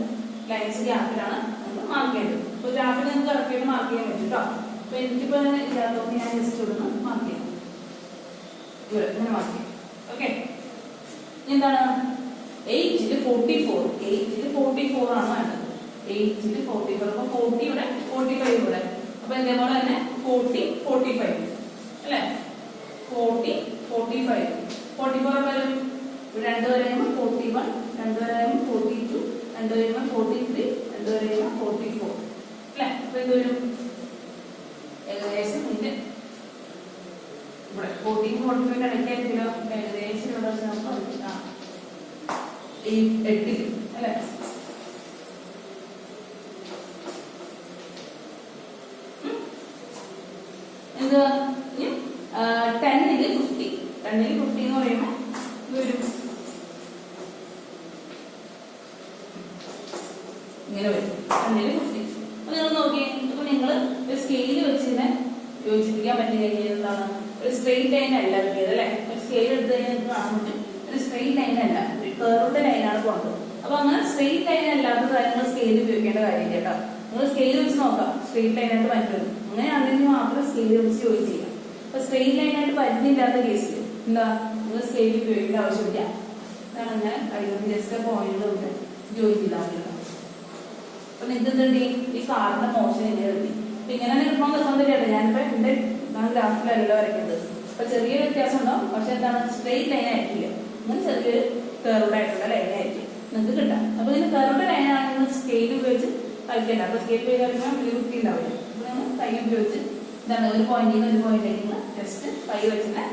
ലൈൻസ് ഗ്യാപ്പിലാണ് നമ്മൾ മാർക്ക് ചെയ്തത്. അപ്പൊ ഗ്രാഫിൽ നിങ്ങൾക്ക് കറക്റ്റ് ആയിട്ട് മാർക്ക് ചെയ്യാൻ പറ്റും കേട്ടോ. അപ്പൊ എനിക്കിപ്പോ ഇല്ലാത്തപ്പോൾ ഞാൻ ജസ്റ്റ് ഇവിടുന്ന് മാർക്ക് ചെയ്യാം. ഇങ്ങനെ മാർക്ക് ചെയ്യാം. ഓക്കെ, എന്താണ് 8 44 44 ആണ് വേണ്ടത്. 8 44. അപ്പൊ 40 ഇവിടെ 45 ഇവിടെ. അപ്പൊ ഇതേപോലെ തന്നെ 40 45 അല്ലെ? 40 45 44 വരും. 2 വരെയുമ്പോൾ 41, 2 വരെയുമ്പോൾ 42, 2 വരെയുമ്പോൾ 43, 2 വരെയുമ്പോൾ 44 അല്ലെ? അപ്പൊ ഇതൊരു ഏകദേശം ഇതിന്റെ ഇവിടെ 40 45 ഇടയ്ക്കായിരിക്കില്ല. ഏകദേശം ഇവിടെ ഈ 8 അല്ലെ? എന്താ 10 50 എന്ന് പറയുമ്പോൾ ഒരു ഇങ്ങനെ വരും. 10 50. അപ്പൊ നിങ്ങൾ നോക്കിയേ, ഇപ്പൊ നിങ്ങൾ ഒരു സ്കെയില് വെച്ച് ഇതിനെ യോജിപ്പിക്കാൻ പറ്റി കഴിഞ്ഞാൽ എന്താണ് ഒരു സ്ട്രെയിറ്റ് ലൈൻ അല്ല കിട്ടിയത് അല്ലെ? ഒരു സ്കെയിൽ എടുത്ത് കഴിഞ്ഞാൽ കാണാൻ പറ്റും ഒരു സ്ട്രെയിറ്റ് ലൈൻ അല്ല, ഒരു കർവ്ഡ് ലൈനാണ് പോകുന്നത്. അപ്പൊ അങ്ങനെ സ്ട്രെയിറ്റ് ലൈൻ അല്ലാത്ത കാര്യങ്ങൾ സ്കെയിൽ ഉപയോഗിക്കേണ്ട കാര്യമില്ല കേട്ടോ. നിങ്ങൾ സ്കെയിൽ വെച്ച് നോക്കാം സ്ട്രെയിറ്റ് ലൈനായിട്ട് പറ്റുന്നത്. അങ്ങനെയാണെങ്കിൽ മാത്രം സ്കെയിൽ വെച്ച് യോജിച്ച് ചെയ്യാം. അപ്പൊ സ്ട്രെയിറ്റ് ലൈനായിട്ട് പറ്റുന്നില്ലാത്ത കേസിൽ എന്താ നിങ്ങൾ സ്കെയിൽ ഉപയോഗിക്കേണ്ട ആവശ്യമില്ല. അതാണ് ഞാൻ കഴിയുന്നത് ജസ്റ്റ് പോയിന്റ് ജോയിൻ ചെയ്താൽ മതി. അപ്പൊ ഇതെന്തുണ്ട് ഈ കാറിന്റെ മോഷൻ എങ്ങനെ എഴുതി. അപ്പൊ ഇങ്ങനെ കിട്ടണമെന്ന് നിർബന്ധമില്ല. ഞാനിപ്പോ എന്റെ ഗ്രാഫിലല്ല വരയ്ക്കുന്നത്. അപ്പൊ ചെറിയ വ്യത്യാസം ഉണ്ടാവും. പക്ഷെ എന്താണ് സ്ട്രെയിറ്റ് ലൈൻ ആയിരിക്കില്ല. അങ്ങനെ ചെറിയൊരു കർവ്ഡ് ആയിട്ടുള്ള ലൈൻ ആയിരിക്കും നിങ്ങൾക്ക് കിട്ടാം. അപ്പൊ ഇതിന് കർവ്ഡ് ലൈൻ ആണെങ്കിൽ സ്കെയിൽ ഉപയോഗിച്ച് കളിക്കണ്ട. അപ്പൊ സ്കെയിൽ ഉപയോഗിച്ച് കളിക്കുമ്പോൾ വലിയ വൃത്തി ഉണ്ടാവില്ല. അപ്പൊ നിങ്ങൾ കൈ ഉപയോഗിച്ച് എന്താണ് ഒരു പോയിന്റിൽ നിന്ന് ഒരു പോയിന്റിലേക്ക് നിങ്ങൾ ജസ്റ്റ് കൈ വെച്ചിട്ട്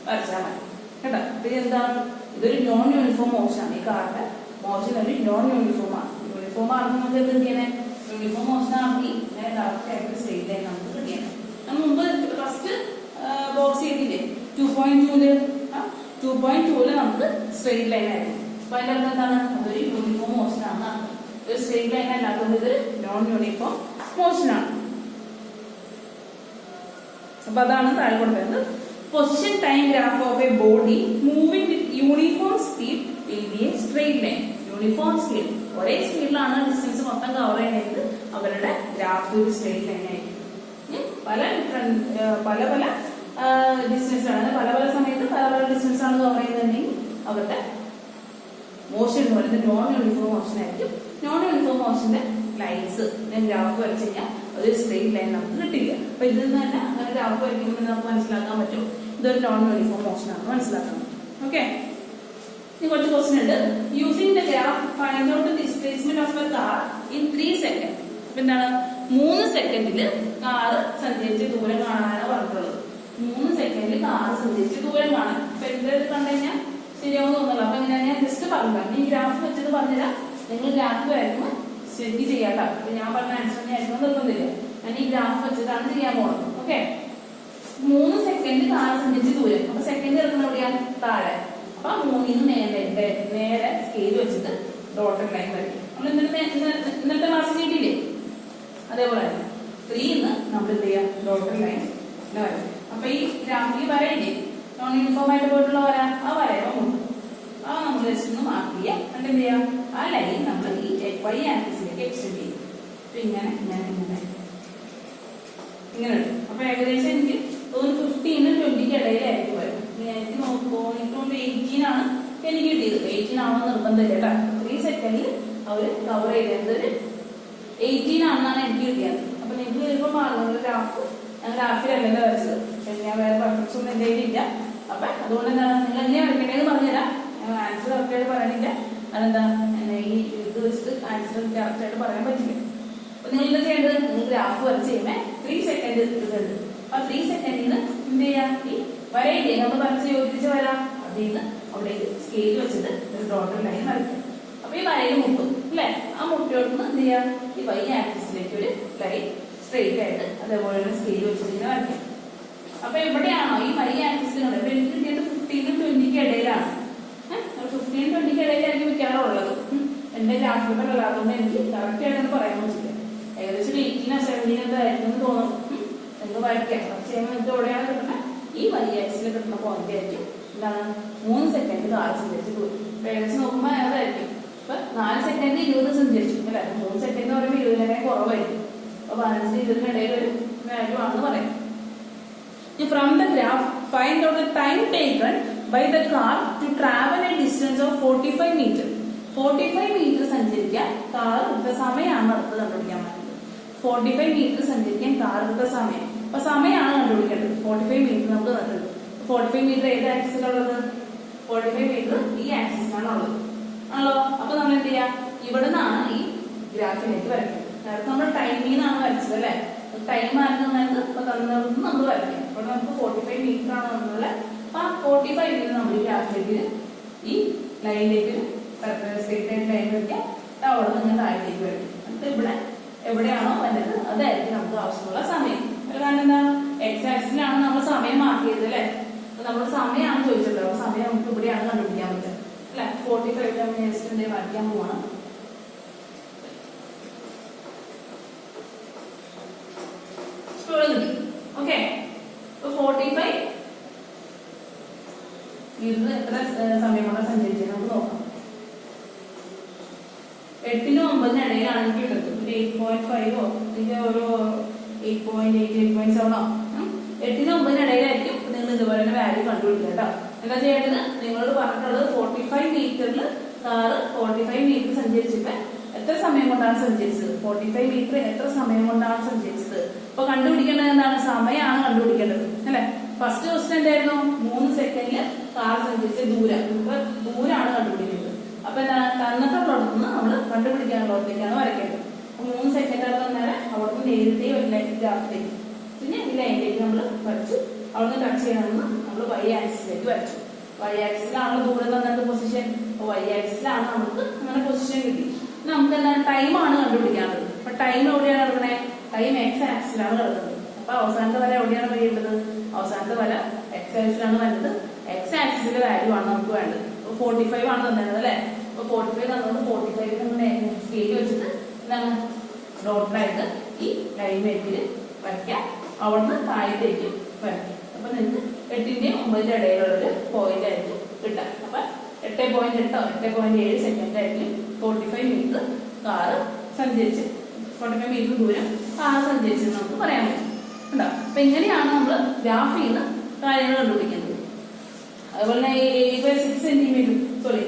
വരച്ചാൽ മതി കേട്ടോ. ഇത് എന്താണ് ഇതൊരു നോൺ യൂണിഫോം മോഷൻ ആണ്. ഈ കാറിന്റെ മോഷൻ ഒരു നോൺ യൂണിഫോം ആണ്. യൂണിഫോം ആണെങ്കിൽ നമുക്ക് എന്ത് ചെയ്യണേ? യൂണിഫോം മോഷൻ ആണെങ്കിൽ കറക്റ്റ് ആയിട്ട് സ്ട്രെയിറ്റ് ലൈൻ നമുക്ക് കിട്ടിയാണ്. നമ്മൾ മുമ്പ് ഫസ്റ്റ് ബോക്സ് ചെയ്തില്ലേ 2.2 2.2 നമുക്ക് സ്ട്രെയിറ്റ് ലൈൻ ആയിരുന്നു. അപ്പൊ അതിന്റെ അർത്ഥം എന്താണ്? അതൊരു യൂണിഫോം മോഷൻ ആണ്. ഒരു സ്ട്രെയിറ്റ് ലൈൻ അല്ലാത്തത് ഇതൊരു നോൺ യൂണിഫോം മോഷൻ ആണ്. അപ്പൊ അതാണ് താഴെ കൊടുക്കുന്നത്. Position time graph of A body moving with uniform speed will be A straight line. Uniform speed ഒരേ സ്പീഡിലാണ് ഡിസ്റ്റൻസ് മൊത്തം കവർ ചെയ്യുന്നത്. അവരുടെ ഗ്രാഫ് ഒരു സ്ട്രെയിറ്റ് ലൈൻ ആയിരിക്കും. പല ഡിസ്റ്റൻസ് ആണ്, പല സമയത്ത് പല ഡിസ്റ്റൻസ് ആണ് കവർ ചെയ്യുന്നുണ്ടെങ്കിൽ അവരുടെ മോഷൻ എന്ന് പറയുന്നത് നോൺ യൂണിഫോം മോഷൻ ആയിരിക്കും. നോൺ യൂണിഫോം മോഷന്റെ ലൈൻസ് ഞാൻ ഗ്രാഫ് വരച്ചു കഴിഞ്ഞാൽ ഒരു സ്ട്രെയിറ്റ് ലൈൻ നമുക്ക് കിട്ടില്ല. അപ്പൊ ഇതിൽ നിന്ന് തന്നെ അങ്ങനെ ഗ്രാഫ് വരയ്ക്കുമ്പോൾ നമുക്ക് മനസ്സിലാക്കാൻ പറ്റും ഇതൊരു നോൺ യൂണിഫോം മോഷൻ ആണ് മനസ്സിലാക്കാൻ പറ്റും. ഓക്കെ, ഇനി കുറച്ച് ക്വസ്റ്റ്യൻ ഉണ്ട്. Using the graph find out the displacement of A car in 3 second. അപ്പൊ എന്താണ് 3 സെക്കൻഡിൽ കാറ് സഞ്ചരിച്ച ദൂരം കാണാനാണ് പറഞ്ഞിട്ടുള്ളത്. 3 സെക്കൻഡിൽ കാറ് സഞ്ചരിച്ച ദൂരം കാണാൻ. അപ്പൊ എന്ത് കണ്ടു കഴിഞ്ഞാൽ ശരിയാവും തോന്നുന്നില്ല. അപ്പൊ എങ്ങനെയാ ഞാൻ ജസ്റ്റ് പറഞ്ഞു. ഈ ഗ്രാഫ് വെച്ചത് പറഞ്ഞുതരാം. നിങ്ങൾ ഗ്രാഫ് വരയ്ക്കുമ്പോൾ ശരി ചെയ്യാട്ടോ. അപ്പൊ ഞാൻ പറഞ്ഞ ആൻസർ ആയിരിക്കും നിർബന്ധമില്ല. ഞാൻ ഈ ഗ്രാഫ് വെച്ചിട്ടാണ് ചെയ്യാൻ പോകുന്നത്. ഓക്കെ, 3 സെക്കൻഡ് കാർ സഞ്ചരിച്ച ദൂരം. അപ്പൊ സെക്കൻഡ് എടുക്കുന്ന എവിടെയാ? താഴെ. അപ്പൊ 3 നേരെ സ്കെയിൽ വെച്ചിട്ട് ഡോട്ടഡ് ലൈൻ വരയ്ക്കും. നമ്മൾ ഇന്നത്തെ ക്ലാസ് ചെയ്തില്ലേ, അതേപോലെ തന്നെ 3 നമ്മൾ എന്ത് ചെയ്യാം, ഡോട്ടഡ് ലൈൻ വരയ്ക്കും. അപ്പൊ ഈ ഗ്രാഫിൽ വരയില്ലേ, നോൺ യൂണിഫോം ആയിട്ട് പോയിട്ടുള്ള വര, ആ വരയവ മുട്ടും. ആ നമ്മൾ ജസ്റ്റ് ഒന്ന് മാർക്ക് ചെയ്യാം. എന്നിട്ട് എന്ത് ചെയ്യാം, ആ ലൈൻ നമ്മൾ ഈ y ആക്സിസിലേക്ക് എക്സ്റ്റെൻഡ് ചെയ്യും. അപ്പൊ ഇങ്ങനെ ഇങ്ങനെ ഇങ്ങനെ ഇങ്ങനെ എടുക്കും. അപ്പൊ ഏകദേശം എനിക്ക് 15 20 ഇടയിലായിരിക്കും വരും. എനിക്ക് നോക്കിക്കൊണ്ട് 18 ആണ് എനിക്ക് കിട്ടിയത്. 18 ആണെന്ന് നിർബന്ധമില്ല കേട്ടോ. 3 സെക്കൻഡിൽ അവർ കവർ ചെയ്തത് 18 ആണെന്നാണ് എനിക്ക് കിട്ടിയത്. അപ്പൊ നിങ്ങൾക്ക് വരുമ്പോൾ മാറുന്ന ഗ്രാഫ് ഞാൻ ഗ്രാഫിലല്ല വരച്ചത്. ഞാൻ വേറെ പെർഫെക്ഷൻ ഒന്നും എൻ്റെ ഇല്ല. അപ്പൊ അതുകൊണ്ട് എന്താണ്, നിങ്ങൾ എങ്ങനെ വരയ്ക്കേണ്ടതെന്ന് പറഞ്ഞുതരാം. ഞാൻ ആൻസർ കറക്റ്റായിട്ട് പറയാനില്ല. അതെന്താ, ഈ ഇത് വെച്ചിട്ട് ആൻസർ കറക്റ്റായിട്ട് പറയാൻ പറ്റില്ല. അപ്പൊ നിങ്ങൾ എന്താ ചെയ്യേണ്ടത്, നിങ്ങൾ ഗ്രാഫ് വരച്ച് ചെയ്യുമ്പോൾ 3 സെക്കൻഡ് ഇതുണ്ട്. ആ 3 സെക്കൻഡിൽ എന്ത് ചെയ്യാം, ഈ വരയില്ലേ നമ്മൾ വരച്ച് യോജിച്ച് വരാം, അതിൽ നിന്ന് അവിടേക്ക് സ്കെയിൽ വെച്ചിട്ട് ഒരു ഡോട്ടഡ് ലൈൻ വരയ്ക്കും. അപ്പൊ ഈ വരയിൽ മുട്ടും അല്ലെ, ആ മുട്ടയോടൊന്ന് എന്ത് ചെയ്യാം, ഈ y ആക്സിസിലേക്ക് ഒരു ലൈൻ സ്ട്രെയിറ്റ് ആയിട്ട് അതേപോലെ തന്നെ സ്കെയിൽ വെച്ചിട്ട് ഇങ്ങനെ വരയ്ക്കും. അപ്പൊ എവിടെയാണോ ഈ y ആക്സിസിലുണ്ട്, ഇപ്പൊ എനിക്ക് കിട്ടിയത് 15 20 ഇടയിലാണ്. 15 20 ഇടയിലായിരിക്കും മിക്കാറുള്ളത്. എന്റെ ഗ്രാഫിക്കൽ അല്ലാത്തതുകൊണ്ട് എനിക്ക് കറക്റ്റ് ആയിട്ടൊന്നും പറയാൻ പറ്റില്ല. ഏകദേശം 18 17 ആയിരിക്കും എന്ന് തോന്നുന്നു. നിങ്ങൾക്ക് വരയ്ക്കാം. പക്ഷേ നിങ്ങൾക്ക് എവിടെയാണ് കിട്ടുന്നത്, ഈ y ആക്സിസിൽ കിട്ടുന്ന പോയിന്റ് ആയിരിക്കും എന്താണ് 3 സെക്കൻഡ് കാർ സഞ്ചരിച്ച് പോയി. ഏകദേശം നോക്കുമ്പോൾ ഏതായിരിക്കും, ഇപ്പൊ 4 സെക്കൻഡ് 20 സഞ്ചരിച്ചു അല്ലെ. 3 സെക്കൻഡ് എന്ന് പറയുമ്പോൾ 20 കുറവായിരിക്കും. അപ്പൊ 15 20 ഇടയിൽ ഒരു വാല്യൂ ആണെന്ന് പറയാം. From the graph, find out the time taken by the car to travel a distance of 45 meters. 45 meter സഞ്ചരിക്കാൻ കാർ എടുത്ത സമയമാണ് അടുത്ത് കണ്ടുപിടിക്കാൻ പറ്റുന്നത്. 45 meter സഞ്ചരിക്കാൻ കാർ എടുത്ത സമയം. അപ്പൊ സമയമാണ് കണ്ടുപിടിക്കേണ്ടത്. 45 meter നമുക്ക് തന്നിട്ടുണ്ട്. 45 meter ഏത് ആക്സിസിലുള്ളത്, 45 meter ഈ ആക്സിസിലാണ് ഉള്ളത് ആണല്ലോ. അപ്പൊ നമ്മൾ എന്ത് ചെയ്യാം, ഇവിടെ നിന്നാണ് ഈ ഗ്രാഫിലേക്ക് വരയ്ക്കുന്നത്. കാരണം നമ്മൾ ടൈമിൽ നിന്നാണ് വരച്ചത് അല്ലെ. ടൈം ആയിരുന്നത് ഇപ്പൊ തന്നിടത്ത് നമ്മൾ വരയ്ക്കും. അപ്പോൾ നമുക്ക് 45 meter ആണ് തന്നുള്ളത്. അപ്പൊ ആ 45 meter നമ്മൾ ഈ ഗ്രാഫിലേക്ക് ഈ ലൈനിലേക്ക് സ്ട്രെയിറ്റ് ആയിട്ട് ലൈൻ വയ്ക്കാം. അവിടെ നിന്ന് താഴേക്ക് വരയ്ക്കും. എന്നിട്ട് ഇവിടെ എവിടെയാണോ വരുന്നത് അതായിരിക്കും നമുക്ക് ആവശ്യമുള്ള സമയം. കാരണം എന്താ, എക്സ് ആക്സിസിലാണ് നമ്മൾ സമയം മാർക്ക് ചെയ്തത് അല്ലെ. അപ്പൊ നമ്മൾ സമയമാണ് ചോദിച്ചത്. അപ്പൊ സമയം നമുക്ക് ഇവിടെയാണ് കണ്ടുപിടിക്കാൻ പറ്റുക അല്ലെ. 45 മിനിറ്റ്സിന്റെ വരയ്ക്കാൻ പോവാണ്. ഓക്കെ, 45 ഇത് എത്ര സമയമാണ് സഞ്ചരിച്ചത് നമുക്ക് നോക്കാം. 8 നും 9 ഇടയിലാണ് എനിക്ക് കിട്ടുന്നത്. 8.5 ഇതിന്റെ ഒരു 8.8 8.7 8 നും 9 ഇടയിലായിരിക്കും നിങ്ങൾ ഇതുപോലെ തന്നെ വാല്യൂ കണ്ടുപിടിക്കുക കേട്ടോ. എന്താ ചെയ്യേണ്ടത്, നിങ്ങളോട് പറഞ്ഞിട്ടുള്ളത് 45 മീറ്ററിൽ കാറ് 45 മീറ്റർ സഞ്ചരിച്ചിട്ട് എത്ര സമയം കൊണ്ടാണ് സഞ്ചരിച്ചത്, 45 മീറ്റർ എത്ര സമയം കൊണ്ടാണ് സഞ്ചരിച്ചത്. അപ്പൊ കണ്ടുപിടിക്കേണ്ടത് എന്താണ്, സമയമാണ് കണ്ടുപിടിക്കേണ്ടത് അല്ലെ. ഫസ്റ്റ് ക്വസ്റ്റ്യൻ എന്തായിരുന്നു, 3 സെക്കൻഡിൽ കാർ സഞ്ചരിച്ച ദൂരം. ഇപ്പൊ ദൂരമാണ് കണ്ടുപിടിക്കുന്നത്. അപ്പൊ എന്താണ്, തന്നിട്ടുള്ളടത്തുനിന്ന് നമ്മൾ കണ്ടുപിടിക്കാനുള്ളടത്തേക്കാണ് വരയ്ക്കേണ്ടത്. 3 സെക്കൻഡ് തന്നാൽ അവിടുന്ന് നേരത്തെ ഒരു ലൈൻ ഗ്രാഫിലേക്ക്, പിന്നെ ഈ ലൈനിലേക്ക് നമ്മൾ വരച്ചു. അവിടുന്ന് ടച്ച് ചെയ്യണമെന്ന് നമ്മൾ y ആക്സിസിലേക്ക് വരച്ചു. y ആക്സിസിലാണ് ദൂരം തന്നിട്ട് പൊസിഷൻ. y ആക്സിസിലാണ് നമുക്ക് അങ്ങനെ പൊസിഷൻ കിട്ടി. നമുക്ക് എന്താണ്, ടൈമാണ് കണ്ടുപിടിക്കാനുള്ളത്. അപ്പൊ ടൈം എവിടെയാണ് കിടക്കണേ, ടൈം x ആക്സിസിലാണ് കിടക്കുന്നത്. അപ്പൊ അവസാനത്തെ വര എവിടെയാണ് വരേണ്ടത്, അവസാനത്തെ വര x ആക്സിസിലാണ് വരുന്നത്. x ആക്സിസിന്റെ വാല്യൂ ആണ് നമുക്ക് വേണ്ടത്. 45 ആണ് തന്നത് അല്ലെ. അപ്പൊ 45 തന്നത് 45 നമ്മൾ സ്കെയിൽ വെച്ചിട്ട് എന്താണ് ഡോട്ടായിട്ട് ഈ ലൈൻ മേക്കില് വരയ്ക്കാം. അവിടുന്ന് താഴത്തേക്ക് വരയ്ക്കാം. അപ്പൊ നിങ്ങൾക്ക് 8 ന്റെയും 9 ഇടയിലുള്ളൊരു പോയിന്റ് ആയിരിക്കും കിട്ടാം. അപ്പൊ 8.8 8.7 സെക്കൻഡ് ആയിരിക്കും 45 മീറ്റർ കാറ് സഞ്ചരിച്ച് 45 മീറ്റർ ദൂരം കാറ് സഞ്ചരിച്ചെന്ന് നമുക്ക് പറയാൻ പറ്റും. ഉണ്ടാവും. അപ്പൊ ഇങ്ങനെയാണ് നമ്മൾ ഗ്രാഫിൽ നിന്ന് കാര്യങ്ങൾ കണ്ടുപിടിക്കുന്നത്. അതുപോലെ തന്നെ 6 സെന്റിമീറ്റർ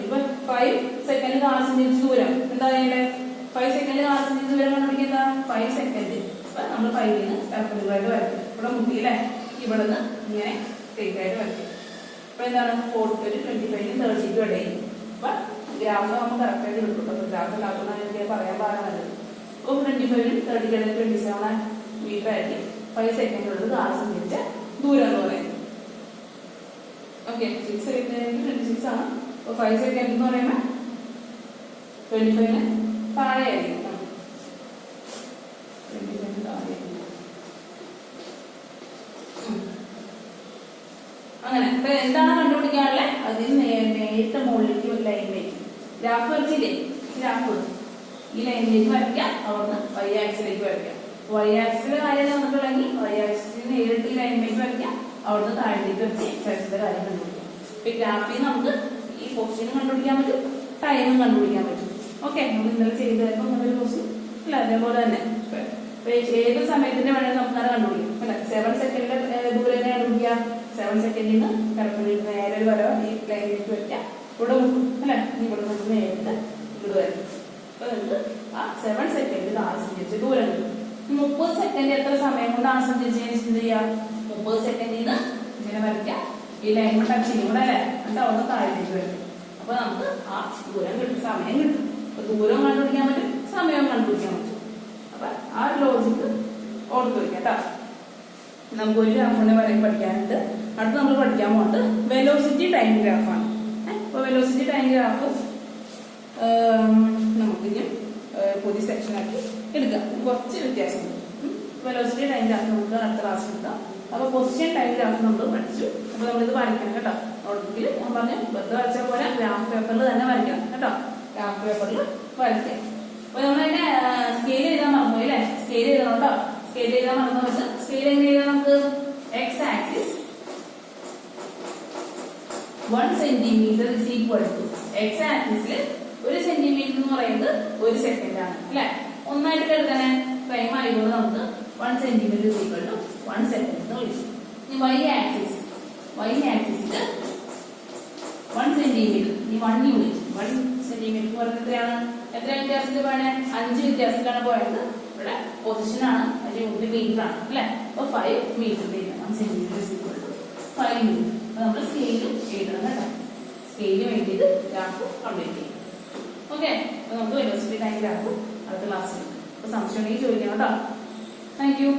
ഇപ്പൊ 5 സെക്കൻഡ് കാർ സഞ്ചരിച്ച ദൂരം എന്താ ചെയ്യേണ്ടത്, 5 സെക്കൻഡ് കാർ സഞ്ചരിച്ച ദൂരം കണ്ടുപിടിക്കുന്ന 5 സെക്കൻഡ്. അപ്പൊ നമ്മൾ 5 പെർപെൻഡിക്കുലറായിട്ട് വരയ്ക്കും. ഇവിടെ മുട്ടിയില്ലേ, ഇവിടെ നിന്ന് ഇങ്ങനെ സ്ട്രെയിറ്റ് ആയിട്ട് വരയ്ക്കും. അപ്പൊ എന്താണ് 25 നും 30 ഇടയിൽ. അപ്പൊ ഗ്രാഫ് നമുക്ക് കറക്റ്റ് ആയിട്ട് കിട്ടും. അപ്പൊ ഗ്രാഫ് ഇല്ലാത്തതുകൊണ്ട് എനിക്ക് പറയാൻ പാടുന്നത്. അപ്പൊ 25 നും 30 ഇടയിൽ 27 മീറ്റർ ആയിരിക്കും 5 സെക്കൻഡിനുള്ളിൽ കാർ സഞ്ചരിച്ച ദൂരം എന്ന് പറയുന്നത്. ഓക്കെ, 6 സെക്കൻഡ് 26 ആണ്. അപ്പൊ 5 സെക്കൻഡ് എന്ന് പറയുമ്പോൾ 25 താഴെ ആയിരിക്കും. 25 താഴെ. അങ്ങനെ അപ്പൊ എന്താണ് കണ്ടുപിടിക്കാനുള്ളത്, അതിന് നേരിട്ട് മുകളിലേക്ക് ലൈൻ വയ്ക്കും. ഗ്രാഫ് വരച്ചില്ലേ, ഗ്രാഫ് ഈ ലൈനിലേക്ക് വരയ്ക്കാം, അവിടുന്ന് y ആക്സിലേക്ക് വരയ്ക്കാം. y ആക്സിലെ കാര്യം തന്നിട്ടുണ്ടെങ്കിൽ y ആക്സിന് നേരിട്ട് ഈ ലൈനിലേക്ക് വരയ്ക്കാം, അവിടുന്ന് താഴേക്ക് വെച്ച് x ആക്സിന്റെ കാര്യം കണ്ടുപിടിക്കാം. ഈ ഗ്രാഫിൽ നമുക്ക് ഈ പൊസിഷനും കണ്ടുപിടിക്കാൻ പറ്റും, ടൈമും കണ്ടുപിടിക്കാൻ പറ്റും. ഓക്കെ, നമ്മൾ ഇന്നലെ ചെയ്തായിരുന്നു നല്ലൊരു ക്വസ്റ്റ്യൻ അല്ല, അതേപോലെ തന്നെ ഏത് സമയത്തിന്റെ വേണമെങ്കിൽ നമുക്ക് അത് കണ്ടുപിടിക്കാം അല്ലെ. 7 സെക്കൻഡിന്റെ ദൂരം തന്നെ കണ്ടുപിടിക്കാം. 7 സെക്കൻഡിൽ നിന്ന് കറക്റ്റ് നേരെ ഒരു വര ഈ ലൈനിലേക്ക് വയ്ക്കാം, ഇവിടെ മുട്ടും അല്ലെ. ഇവിടെ നമുക്ക് നേരിട്ട് ഇവിടെ വരും. അപ്പൊ നമുക്ക് ആ 7 സെക്കൻഡിൽ ആസഞ്ചരിച്ച് ദൂരം കിട്ടും. 30 സെക്കൻഡ് എത്ര സമയം കൊണ്ട് ആസഞ്ചരിച്ച് എന്ത് ചെയ്യാം? 30 സെക്കൻഡിൽ നിന്ന് ഇങ്ങനെ വരയ്ക്കാം, ഈ ലൈൻ ടച്ച് ചെയ്യും കൂടെ അല്ലെ, എന്നിട്ട് അവിടെ താഴേക്ക് വരും. അപ്പൊ നമുക്ക് ആ ദൂരം കിട്ടും, സമയം കിട്ടും. അപ്പൊ ദൂരം കണ്ടുപിടിക്കാൻ പറ്റും, സമയവും കണ്ടുപിടിക്കാൻ പറ്റും. അപ്പൊ ആ ഒരു ലോജിക്ക് ഓർത്ത് വയ്ക്കാം കേട്ടോ. നമുക്ക് ഒരു ഗ്രാഫ് കൊണ്ട് പഠിക്കാനുണ്ട്. അടുത്ത് നമ്മൾ പഠിക്കാൻ പോകുന്നത് വെലോസിറ്റി ടൈം ഗ്രാഫാണ്. അപ്പോൾ വെലോസിറ്റി ടൈം ഗ്രാഫ് നമുക്കിനി പുതിയ സെക്ഷനാക്കി എടുക്കാം. കുറച്ച് വ്യത്യാസമുണ്ട്. വെലോസിറ്റി ടൈം ഗ്രാഫ് നമുക്ക് അടുത്ത ക്ലാസ്സിൽ എടുക്കാം. അപ്പോൾ പൊസിഷൻ ടൈം ഗ്രാഫ് നമ്മൾ പഠിച്ചു. അപ്പോൾ നമ്മളിത് വരയ്ക്കണം കേട്ടോ. നോട്ട്ബുക്കിൽ ഞാൻ പറഞ്ഞു വെറുതെ വരച്ചാൽ പോലെ ഗ്രാഫ് പേപ്പറിൽ തന്നെ വരയ്ക്കണം കേട്ടോ. ഗ്രാഫ് പേപ്പറിൽ വരയ്ക്കാം. അപ്പോൾ നമ്മളതിന്റെ സ്കെയിൽ എഴുതാൻ മറന്നുപോയി അല്ലേ? സ്കെയിൽ എഴുതണം കേട്ടോ. സ്കെയിൽ എഴുതാൻ മറന്നു വെച്ചാൽ സ്കെയിൽ എങ്ങനെ എഴുതാം? നമുക്ക് X axis 1 centimetre is equal to X ആക്സിസിൽ 1 സെന്റിമീറ്റർ എന്ന് പറയുന്നത് 1 സെക്കൻഡ് ആണ് അല്ലെ. ഒന്നായിട്ട് എടുക്കാനെ ടൈം ആയതുകൊണ്ട് നമുക്ക് 1 centimetre is equal to 1 second എന്ന് വിളിച്ചു. ഇനി y ആക്സിസിൽ 1 സെന്റിമീറ്റർ, ഈ 1 യൂണിറ്റ് 1 സെന്റിമീറ്റർ എന്ന് പറയുന്നത് എത്രയാണ്? എത്ര വ്യത്യാസത്തിൽ പോയത്? 5 വ്യത്യാസത്തിലാണ് പോയത്. ഇവിടെ പൊസിഷൻ ആണ്, അതിന്റെ യൂണിറ്റ് മീറ്റർ ആണ് അല്ലെ. അപ്പൊ 5 metre 1 centimetre is equal to 5 metre. അപ്പൊ നമ്മൾ സ്കെയിലും എഴുതണം കേട്ടോ. സ്കെയിലും എഴുതിയിട്ട് ഗ്രാഫ് കംപ്ലീറ്റ് ചെയ്യും. ഓക്കെ, അപ്പൊ നമുക്ക് വെലോസിറ്റി ടൈം ഗ്രാഫ് അടുത്ത ക്ലാസ്സിൽ. അപ്പൊ സംശയം ഉണ്ടെങ്കിൽ ചോദിക്കണം കേട്ടോ. Thank you.